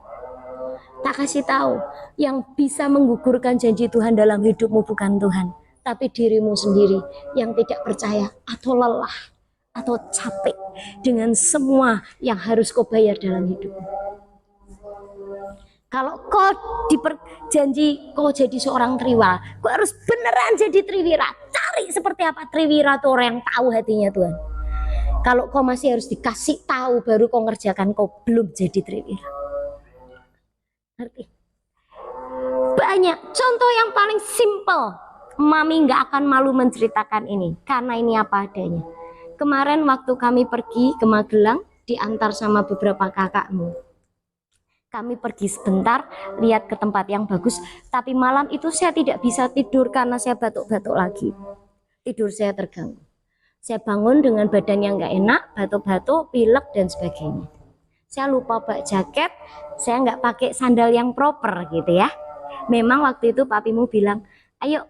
Tak kasih tahu, yang bisa menggugurkan janji Tuhan dalam hidupmu bukan Tuhan, tapi dirimu sendiri yang tidak percaya atau lelah atau capek dengan semua yang harus kau bayar dalam hidupmu. Kalau kau janji kau jadi seorang triwala, kau harus beneran jadi triwira. Cari seperti apa triwira itu orang yang tahu hatinya Tuhan. Kalau kau masih harus dikasih tahu baru kau ngerjakan, kau belum jadi triwira. Ngerti? Banyak contoh yang paling simple. Mami nggak akan malu menceritakan ini karena ini apa adanya. Kemarin waktu kami pergi ke Magelang diantar sama beberapa kakakmu. Kami pergi sebentar lihat ke tempat yang bagus, tapi malam itu saya tidak bisa tidur karena saya batuk-batuk lagi. Tidur saya terganggu. Saya bangun dengan badan yang nggak enak, batuk-batuk, pilek dan sebagainya. Saya lupa bawa jaket, saya nggak pakai sandal yang proper gitu ya. Memang waktu itu papimu bilang, ayo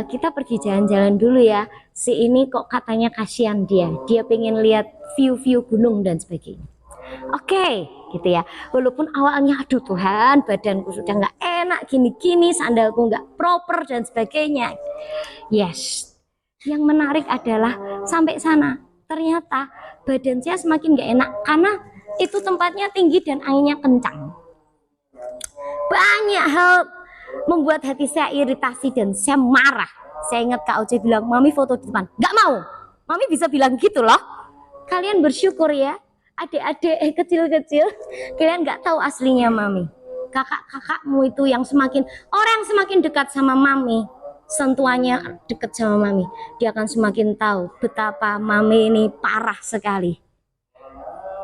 kita pergi jalan-jalan dulu ya. Si ini kok katanya kasihan dia pengen lihat view-view gunung dan sebagainya. Oke, gitu ya. Walaupun awalnya aduh Tuhan, badanku sudah nggak enak gini-gini, sandalku nggak proper dan sebagainya. Yes. Yang menarik adalah sampai sana ternyata badan saya semakin nggak enak karena Itu tempatnya tinggi dan anginnya kencang. Banyak hal membuat hati saya iritasi dan saya marah. Saya ingat Kak Oce bilang, Mami foto di depan. Gak mau. Mami bisa bilang gitu loh. Kalian bersyukur ya, adik-adik kecil-kecil, kalian gak tahu aslinya Mami. Kakak-kakakmu itu yang semakin, orang yang semakin dekat sama Mami, sentuhannya dekat sama Mami, dia akan semakin tahu betapa Mami ini parah sekali.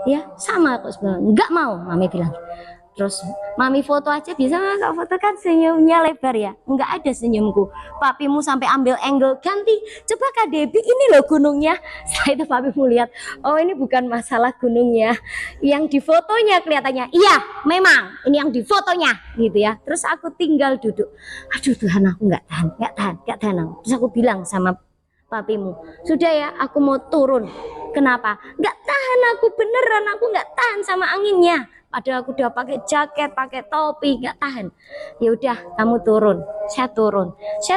Ya sama aku bilang, nggak mau, Mami bilang. Terus Mami foto aja bisa nggak? Kak foto kan senyumnya lebar ya, nggak ada senyumku. Papimu sampai ambil angle ganti, coba Kak Debbie ini loh gunungnya. Setelah itu papimu lihat, oh ini bukan masalah gunungnya, yang di fotonya kelihatannya, iya memang ini yang di fotonya gitu ya. Terus aku tinggal duduk, aduh Tuhan aku nggak tahan. Terus aku bilang sama papimu, sudah ya aku mau turun. Kenapa? Nggak tahan aku, beneran aku nggak tahan sama anginnya. Padahal aku udah pakai jaket, pakai topi, nggak tahan. Ya udah, kamu turun. Saya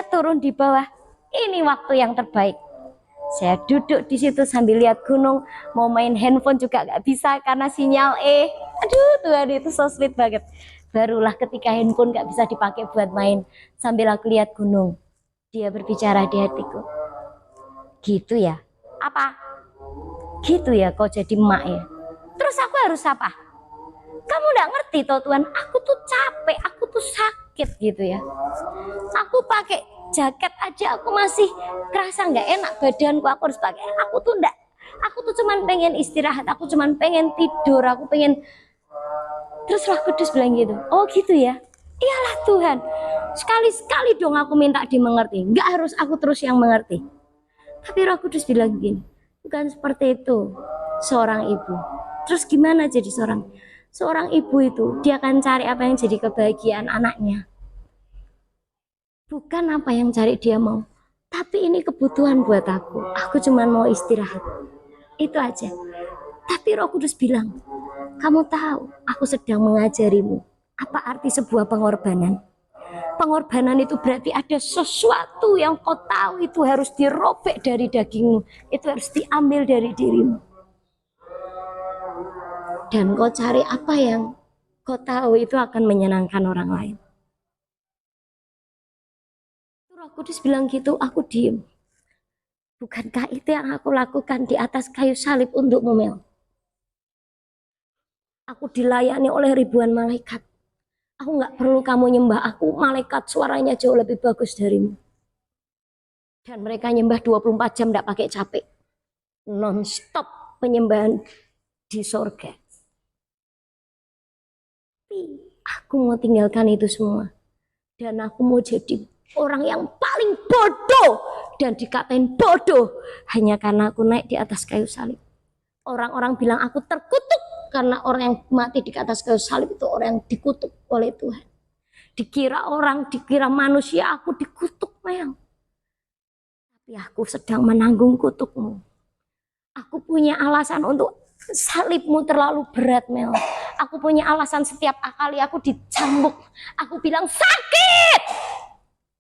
turun di bawah. Ini waktu yang terbaik. Saya duduk di situ sambil lihat gunung. Mau main handphone juga nggak bisa karena sinyal Aduh Tuhan, itu so sweet banget. Barulah ketika handphone nggak bisa dipakai buat main, sambil aku lihat gunung. Dia berbicara di hatiku. Gitu ya? Apa? Gitu ya kau jadi emak ya? Terus aku harus apa? Kamu nggak ngerti toh Tuhan, aku tuh capek, aku tuh sakit gitu ya. Aku pakai jaket aja aku masih kerasa nggak enak badanku, aku harus pakai. Aku tuh cuman pengen istirahat, aku cuman pengen tidur, aku pengen. Terus Roh Kudus bilang gitu, oh gitu ya. Iyalah Tuhan, sekali-sekali dong aku minta dimengerti, nggak harus aku terus yang mengerti. Tapi Roh Kudus bilang gini, bukan seperti itu seorang ibu. Terus gimana jadi seorang ibu itu, dia akan cari apa yang jadi kebahagiaan anaknya. Bukan apa yang cari dia mau. Tapi ini kebutuhan buat aku. Aku cuma mau istirahat. Itu aja. Tapi Roh Kudus bilang, kamu tahu, aku sedang mengajarimu. Apa arti sebuah pengorbanan? Pengorbanan itu berarti ada sesuatu yang kau tahu itu harus dirobek dari dagingmu. Itu harus diambil dari dirimu. Dan kau cari apa yang kau tahu itu akan menyenangkan orang lain. Roh Kudus bilang gitu, aku diem. Bukankah itu yang aku lakukan di atas kayu salib untukmu, Mel? Aku dilayani oleh ribuan malaikat. Aku nggak perlu kamu nyembah aku, malaikat suaranya jauh lebih bagus darimu. Dan mereka nyembah 24 jam nggak pakai capek. Non-stop penyembahan di sorga. Aku mau tinggalkan itu semua. Dan aku mau jadi orang yang paling bodoh. Dan dikatain bodoh. Hanya karena aku naik di atas kayu salib. Orang-orang bilang aku terkutuk. Karena orang yang mati di atas kayu salib itu orang yang dikutuk oleh Tuhan. Dikira orang, dikira manusia, aku dikutuk, Mel. Tapi aku sedang menanggung kutukmu. Aku punya alasan untuk salibmu terlalu berat, Mel. Aku punya alasan setiap kali aku dicambuk. Aku bilang sakit.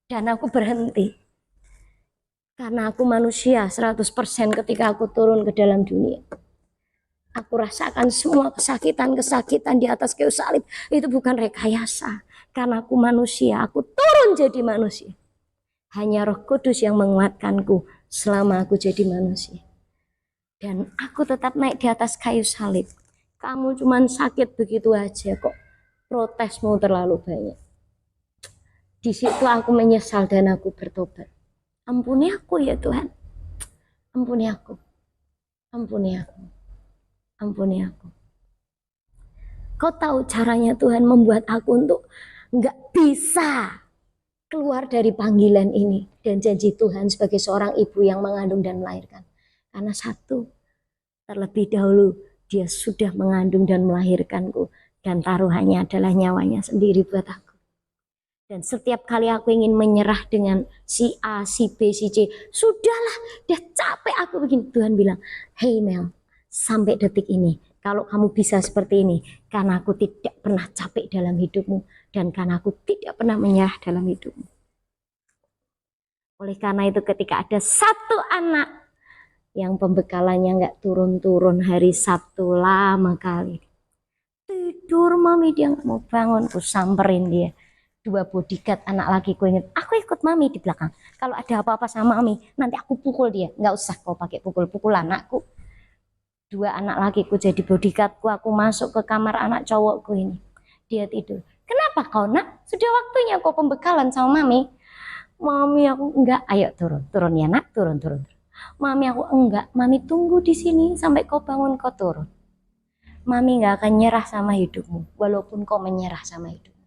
Dan aku berhenti. Karena aku manusia 100% ketika aku turun ke dalam dunia. Aku rasakan semua kesakitan-kesakitan di atas kayu salib. Itu bukan rekayasa. Karena aku manusia, aku turun jadi manusia. Hanya Roh Kudus yang menguatkanku selama aku jadi manusia. Dan aku tetap naik di atas kayu salib. Kamu cuman sakit begitu aja kok. Protesmu terlalu banyak. Di situ aku menyesal dan aku bertobat. Ampuni aku ya Tuhan. Ampuni aku. Ampuni aku. Ampuni aku. Kau tahu caranya Tuhan membuat aku untuk nggak bisa keluar dari panggilan ini dan janji Tuhan sebagai seorang ibu yang mengandung dan melahirkan. Karena satu, terlebih dahulu dia sudah mengandung dan melahirkanku dan taruhannya adalah nyawanya sendiri buat aku. Dan setiap kali aku ingin menyerah dengan si A, si B, si C, sudahlah, udah capek aku begini. Tuhan bilang, hey Mel, sampai detik ini, kalau kamu bisa seperti ini, karena aku tidak pernah capek dalam hidupmu, dan karena aku tidak pernah menyerah dalam hidupmu. Oleh karena itu ketika ada satu anak yang pembekalannya nggak turun-turun hari Sabtu lama kali, tidur mami, dia nggak mau bangun. Ku samperin dia. 2 bodyguard anak lakiku inget, aku ikut mami di belakang. Kalau ada apa-apa sama mami, nanti aku pukul dia. Nggak usah kau pakai pukul-pukul anakku. 2 anak lakiku jadi bodyguardku. Aku masuk ke kamar anak cowokku ini. Dia tidur. Kenapa kau nak? Sudah waktunya kau pembekalan sama mami. Mami aku enggak. Ayo turun, turun ya nak, turun. Mami aku enggak. Mami tunggu di sini sampai kau bangun kau turun. Mami nggak akan nyerah sama hidupmu, walaupun kau menyerah sama hidupmu.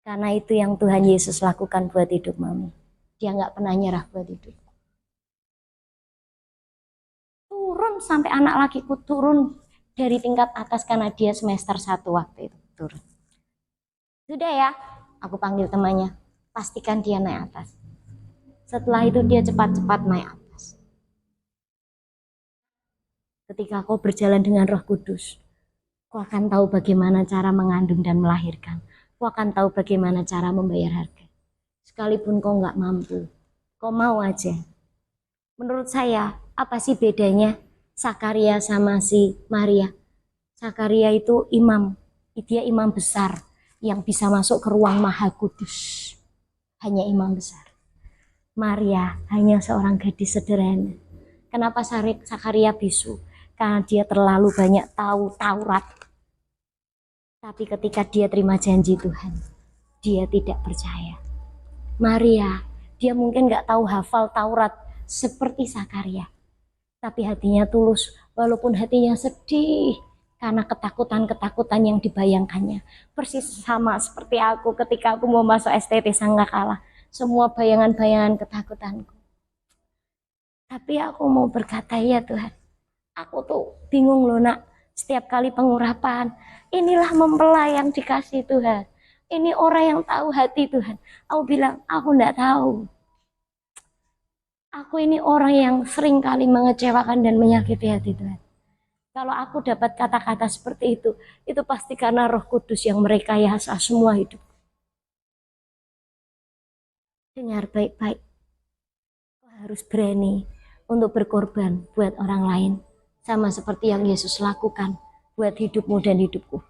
Karena itu yang Tuhan Yesus lakukan buat hidup mami. Dia nggak pernah nyerah buat hidup. Turun sampai anak lakiku turun dari tingkat atas karena dia semester 1 waktu itu turun. Sudah ya, aku panggil temannya, pastikan dia naik atas. Setelah itu dia cepat-cepat naik atas. Ketika kau berjalan dengan Roh Kudus, kau akan tahu bagaimana cara mengandung dan melahirkan. Kau akan tahu bagaimana cara membayar harga. Sekalipun kau nggak mampu, kau mau aja. Menurut saya, apa sih bedanya Sakaria sama si Maria? Sakaria itu imam, dia imam besar yang bisa masuk ke ruang maha kudus. Hanya imam besar. Maria hanya seorang gadis sederhana. Kenapa Sakaria bisu? Karena dia terlalu banyak tahu Taurat. Tapi ketika dia terima janji Tuhan, dia tidak percaya. Maria, dia mungkin nggak tahu hafal Taurat seperti Sakaria. Tapi hatinya tulus, walaupun hatinya sedih karena ketakutan-ketakutan yang dibayangkannya. Persis sama seperti aku ketika aku mau masuk STT Sangkakala. Semua bayangan-bayangan ketakutanku. Tapi aku mau berkata, ya Tuhan, aku tuh bingung loh nak. Setiap kali pengurapan, inilah mempelai yang dikasih Tuhan. Ini orang yang tahu hati Tuhan. Aku bilang, aku enggak tahu. Aku ini orang yang sering kali mengecewakan dan menyakiti hati Tuhan. Kalau aku dapat kata-kata seperti itu pasti karena Roh Kudus yang merekayasa semua hidup. Dengar baik-baik. Kau harus berani untuk berkorban buat orang lain. Sama seperti yang Yesus lakukan buat hidupmu dan hidupku.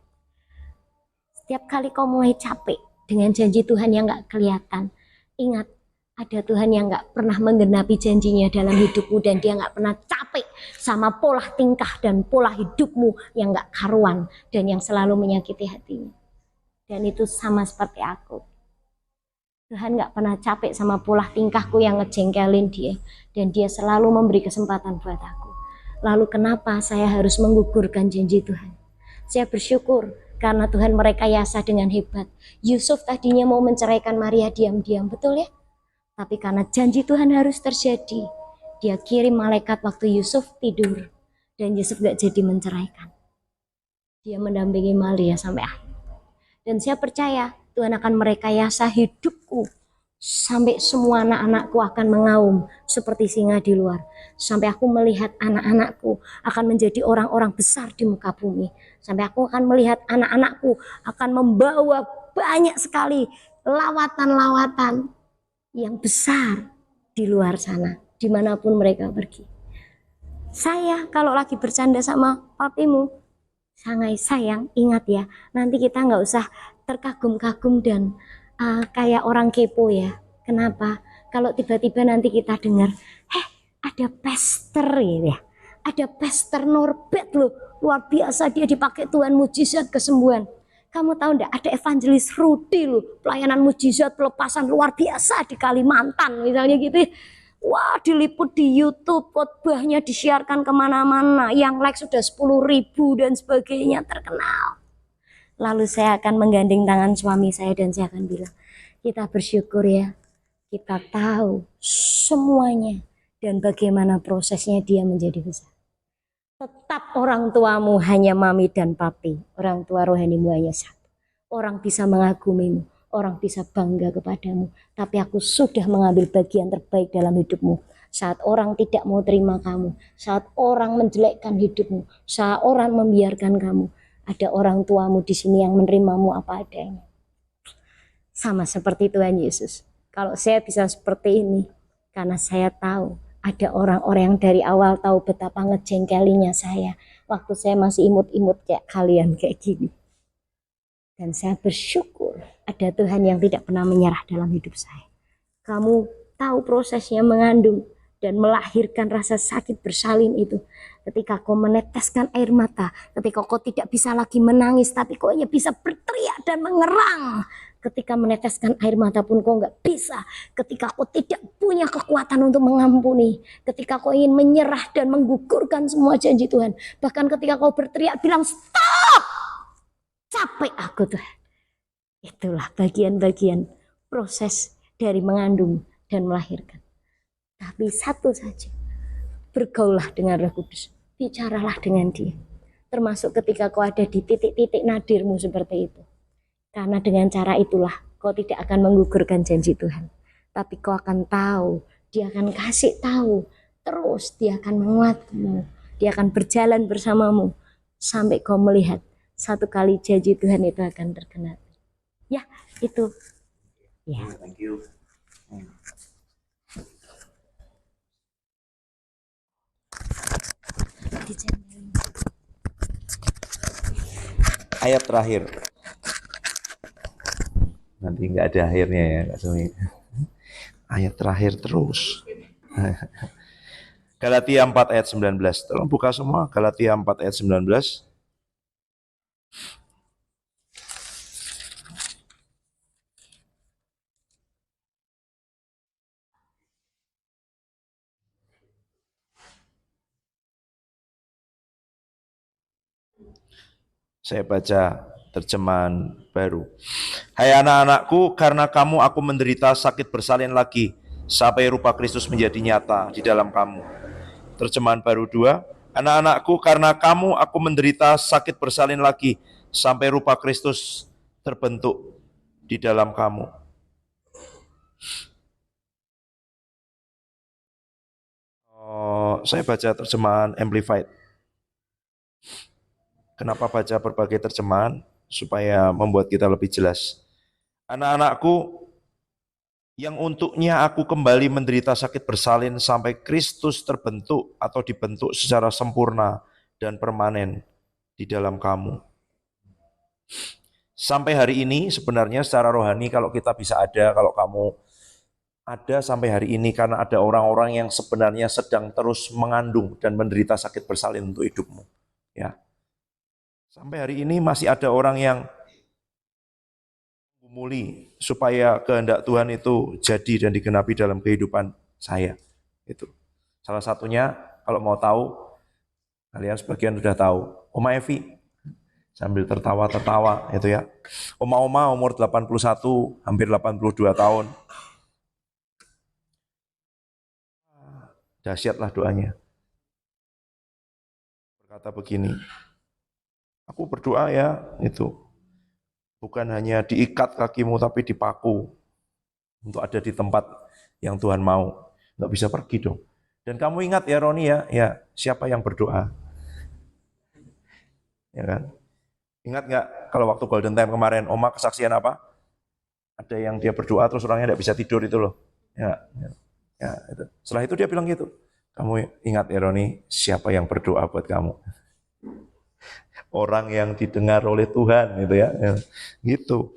Setiap kali kau mulai capek dengan janji Tuhan yang gak kelihatan, ingat, ada Tuhan yang gak pernah menggenapi janjinya dalam hidupmu dan dia gak pernah capek sama pola tingkah dan pola hidupmu yang gak karuan dan yang selalu menyakiti hatinya. Dan itu sama seperti aku. Tuhan gak pernah capek sama pola tingkahku yang ngejengkelin dia dan dia selalu memberi kesempatan buat aku. Lalu kenapa saya harus menggugurkan janji Tuhan? Saya bersyukur karena Tuhan merekayasa dengan hebat. Yusuf tadinya mau menceraikan Maria diam-diam, betul ya? Tapi karena janji Tuhan harus terjadi, dia kirim malaikat waktu Yusuf tidur. Dan Yusuf gak jadi menceraikan. Dia mendampingi Maria sampai akhir. Dan saya percaya Tuhan akan merekayasa hidupku. Sampai semua anak-anakku akan mengaum seperti singa di luar. Sampai aku melihat anak-anakku akan menjadi orang-orang besar di muka bumi. Sampai aku akan melihat anak-anakku akan membawa banyak sekali lawatan-lawatan yang besar di luar sana, dimanapun mereka pergi. Saya kalau lagi bercanda sama papimu, sangai sayang, ingat ya, nanti kita nggak usah terkagum-kagum dan kayak orang kepo ya. Kenapa? Kalau tiba-tiba nanti kita dengar, ada pastor ya, ada pastor Norbert loh, luar biasa dia dipakai Tuhan mujizat kesembuhan. Kamu tahu enggak, ada evangelis Rudy loh, pelayanan mujizat pelepasan luar biasa di Kalimantan misalnya gitu. Wah, diliput di YouTube, khotbahnya disiarkan kemana-mana, yang like sudah 10.000 dan sebagainya, terkenal. Lalu saya akan menggandeng tangan suami saya dan saya akan bilang, kita bersyukur ya, kita tahu semuanya dan bagaimana prosesnya dia menjadi besar. Tetap orang tuamu hanya mami dan papi, orang tua rohanimu hanya satu. Orang bisa mengagumimu, orang bisa bangga kepadamu, tapi aku sudah mengambil bagian terbaik dalam hidupmu. Saat orang tidak mau terima kamu, saat orang menjelekkan hidupmu, saat orang membiarkan kamu, ada orang tuamu di sini yang menerimamu apa adanya. Sama seperti Tuhan Yesus. Kalau saya bisa seperti ini, karena saya tahu ada orang-orang yang dari awal tahu betapa ngejengkelinya saya. Waktu saya masih imut-imut kayak kalian kayak gini. Dan saya bersyukur ada Tuhan yang tidak pernah menyerah dalam hidup saya. Kamu tahu prosesnya mengandung dan melahirkan rasa sakit bersalin itu. Ketika kau meneteskan air mata, ketika kau tidak bisa lagi menangis, tapi kau hanya bisa berteriak dan mengerang. Ketika meneteskan air mata pun kau nggak bisa. Ketika kau tidak punya kekuatan untuk mengampuni. Ketika kau ingin menyerah dan menggugurkan semua janji Tuhan. Bahkan ketika kau berteriak bilang stop. Capek aku Tuhan. Itulah bagian-bagian proses dari mengandung dan melahirkan. Tapi satu saja. Bergaulah dengan Roh Kudus. Bicaralah dengan dia. Termasuk ketika kau ada di titik-titik nadirmu seperti itu. Karena dengan cara itulah kau tidak akan menggugurkan janji Tuhan. Tapi kau akan tahu. Dia akan kasih tahu. Terus dia akan menguatmu. Dia akan berjalan bersamamu. Sampai kau melihat satu kali janji Tuhan itu akan tergenapi. Ya, itu. Ya. Thank you. Ayat terakhir. Nanti nggak ada akhirnya ya, Kak Sumi. Ayat terakhir terus. Galatia 4 ayat 19. Tolong buka semua Galatia 4 ayat 19. Saya baca terjemahan baru. Hai anak-anakku, karena kamu aku menderita sakit bersalin lagi, sampai rupa Kristus menjadi nyata di dalam kamu. Terjemahan baru 2. Anak-anakku, karena kamu aku menderita sakit bersalin lagi, sampai rupa Kristus terbentuk di dalam kamu. Saya baca terjemahan Amplified. Kenapa baca berbagai terjemahan? Supaya membuat kita lebih jelas. Anak-anakku, yang untuknya aku kembali menderita sakit bersalin sampai Kristus terbentuk atau dibentuk secara sempurna dan permanen di dalam kamu. Sampai hari ini sebenarnya secara rohani kalau kita bisa ada, kalau kamu ada sampai hari ini karena ada orang-orang yang sebenarnya sedang terus mengandung dan menderita sakit bersalin untuk hidupmu. Ya. Sampai hari ini masih ada orang yang mengumuli supaya kehendak Tuhan itu jadi dan digenapi dalam kehidupan saya. Itu. Salah satunya kalau mau tahu, kalian sebagian sudah tahu, Oma Evi sambil tertawa-tertawa itu ya. Oma-oma umur 81, hampir 82 tahun. Dahsyatlah doanya. Berkata begini, aku berdoa ya, itu bukan hanya diikat kakimu tapi dipaku untuk ada di tempat yang Tuhan mau. Nggak bisa pergi dong. Dan kamu ingat ya Roni ya siapa yang berdoa? Ya kan? Ingat nggak kalau waktu Golden Time kemarin, Oma kesaksian apa? Ada yang dia berdoa terus orangnya nggak bisa tidur itu loh. Ya, itu. Setelah itu dia bilang gitu, kamu ingat ya Roni, siapa yang berdoa buat kamu? Orang yang didengar oleh Tuhan gitu ya. Gitu.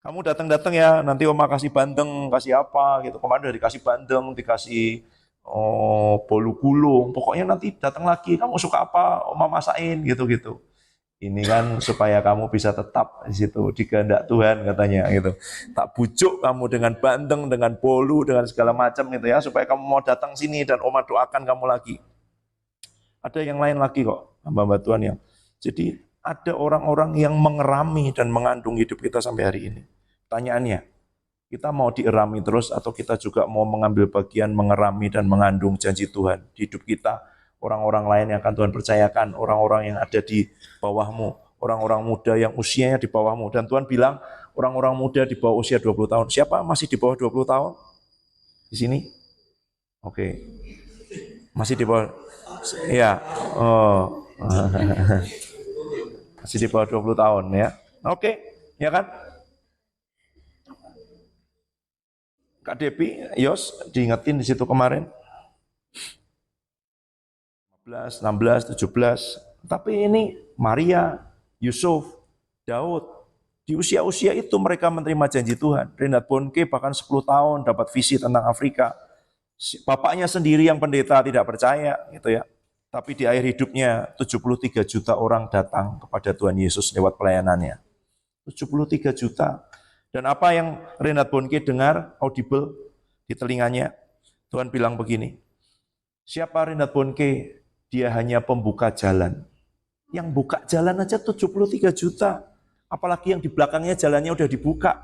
Kamu datang-datang ya, nanti Oma kasih bandeng, kasih apa gitu. Kemarin udah dikasih bandeng, dikasih bolu gulung. Pokoknya nanti datang lagi, kamu suka apa, Oma masakin gitu-gitu. Ini kan supaya kamu bisa tetap di situ di kehendak Tuhan katanya gitu. Tak bujuk kamu dengan bandeng, dengan bolu, dengan segala macam gitu ya, supaya kamu mau datang sini dan Oma doakan kamu lagi. Ada yang lain lagi kok, hamba-hamba Tuhan yang. Jadi ada orang-orang yang mengerami dan mengandung hidup kita sampai hari ini. Tanyaannya, kita mau dierami terus atau kita juga mau mengambil bagian mengerami dan mengandung janji Tuhan di hidup kita? Orang-orang lain yang akan Tuhan percayakan, orang-orang yang ada di bawahmu, orang-orang muda yang usianya di bawahmu. Dan Tuhan bilang, orang-orang muda di bawah usia 20 tahun. Siapa masih di bawah 20 tahun? Di sini? Oke. Masih di bawah? Iya. Oh. Masih di bawah 20 tahun ya. Oke, ya kan? Kak Depi, Yos, diingetin di situ kemarin. 15, 16, 17. Tapi ini Maria, Yusuf, Daud, Di usia-usia itu mereka menerima janji Tuhan. Reinhard Bonnke bahkan 10 tahun dapat visi tentang Afrika. Bapaknya sendiri yang pendeta tidak percaya gitu ya. Tapi di akhir hidupnya 73 juta orang datang kepada Tuhan Yesus lewat pelayanannya. 73 juta. Dan apa yang Reinhard Bonnke dengar audible di telinganya? Tuhan bilang begini, siapa Reinhard Bonnke? Dia hanya pembuka jalan. Yang buka jalan aja 73 juta. Apalagi yang di belakangnya jalannya udah dibuka.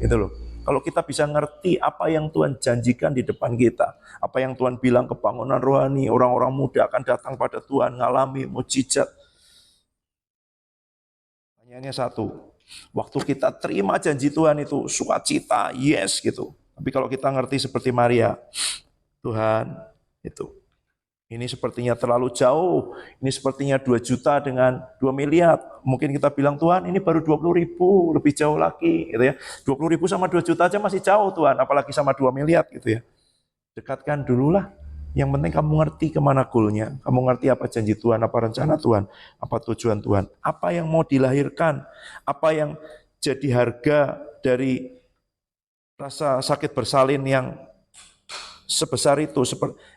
Gitu loh. Kalau kita bisa ngerti apa yang Tuhan janjikan di depan kita, apa yang Tuhan bilang kebangunan rohani, orang-orang muda akan datang pada Tuhan, ngalami mujizat. Pertanyaannya satu, waktu kita terima janji Tuhan itu sukacita, yes gitu. Tapi kalau kita ngerti seperti Maria, Tuhan itu, ini sepertinya terlalu jauh, ini sepertinya 2 juta dengan 2 miliar. Mungkin kita bilang, Tuhan ini baru 20.000, lebih jauh lagi. Gitu ya. 20.000 sama 2 juta aja masih jauh Tuhan, apalagi sama 2 miliar gitu ya. Dekatkan dululah, yang penting kamu ngerti kemana goalnya, kamu ngerti apa janji Tuhan, apa rencana Tuhan, apa tujuan Tuhan, apa yang mau dilahirkan, apa yang jadi harga dari rasa sakit bersalin yang sebesar itu.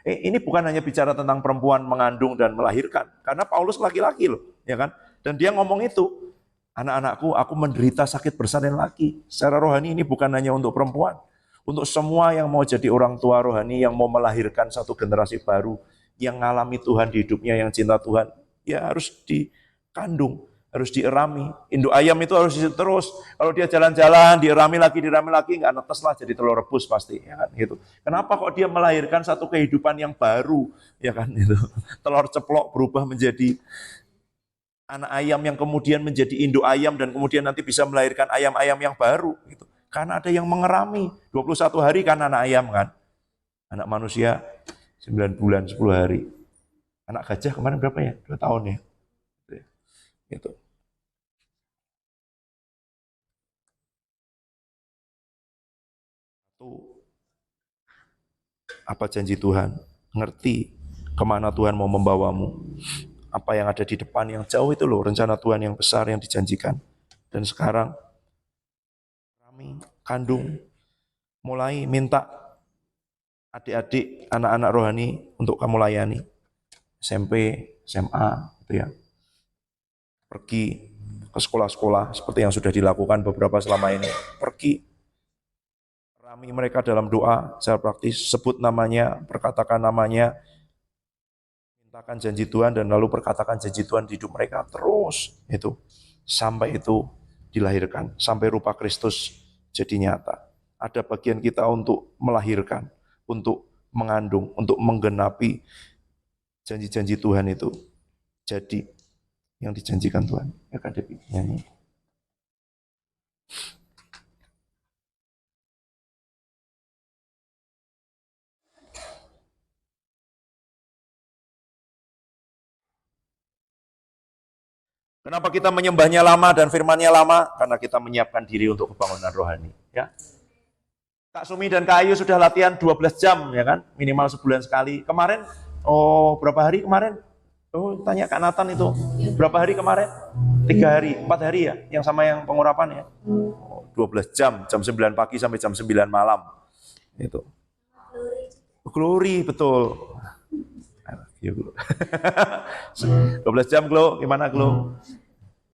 Ini bukan hanya bicara tentang perempuan mengandung dan melahirkan, karena Paulus laki-laki loh, ya kan? Dan dia ngomong itu, anak-anakku, aku menderita sakit bersalin lagi. Secara rohani ini bukan hanya untuk perempuan, untuk semua yang mau jadi orang tua rohani, yang mau melahirkan satu generasi baru, yang ngalami Tuhan di hidupnya, yang cinta Tuhan, ya harus dikandung, harus dierami. Induk ayam itu harus terus. Kalau dia jalan-jalan, dierami lagi, nggak netes lah, jadi telur rebus pasti, ya kan? Gitu. Kenapa kok dia melahirkan satu kehidupan yang baru, ya kan? Gitu. Telur ceplok berubah menjadi anak ayam yang kemudian menjadi induk ayam dan kemudian nanti bisa melahirkan ayam-ayam yang baru. Gitu. Karena ada yang mengerami. 21 hari kan anak ayam kan, anak manusia 9 bulan 10 hari. Anak gajah kemarin berapa ya? 2 tahun ya. Gitu. Apa janji Tuhan, ngerti kemana Tuhan mau membawamu, apa yang ada di depan yang jauh itu loh, rencana Tuhan yang besar yang dijanjikan. Dan sekarang kami kandung, mulai minta adik-adik, anak-anak rohani untuk kamu layani, SMP, SMA, gitu ya, pergi ke sekolah-sekolah seperti yang sudah dilakukan beberapa selama ini, pergi rami mereka dalam doa secara praktis, sebut namanya, perkatakan namanya, mintakan janji Tuhan dan lalu perkatakan janji Tuhan di hidup mereka terus itu sampai itu dilahirkan, sampai rupa Kristus jadi nyata. Ada bagian kita untuk melahirkan, untuk mengandung, untuk menggenapi janji-janji Tuhan itu jadi yang dijanjikan Tuhan. Ya kan Depi nyanyi. Kenapa kita menyembahnya lama dan firman-Nya lama? Karena kita menyiapkan diri untuk kebangunan rohani. Ya. Kak Sumi dan Kak Ayu sudah latihan 12 jam, ya kan? Minimal sebulan sekali. Kemarin, berapa hari kemarin? Tanya Kak Nathan itu, berapa hari kemarin? 3 hari, 4 hari ya? Yang sama yang pengurapan ya? 12 jam, jam 9 pagi sampai jam 9 malam. Itu. Glory, betul. 12 jam, Glo. Gimana, Glo?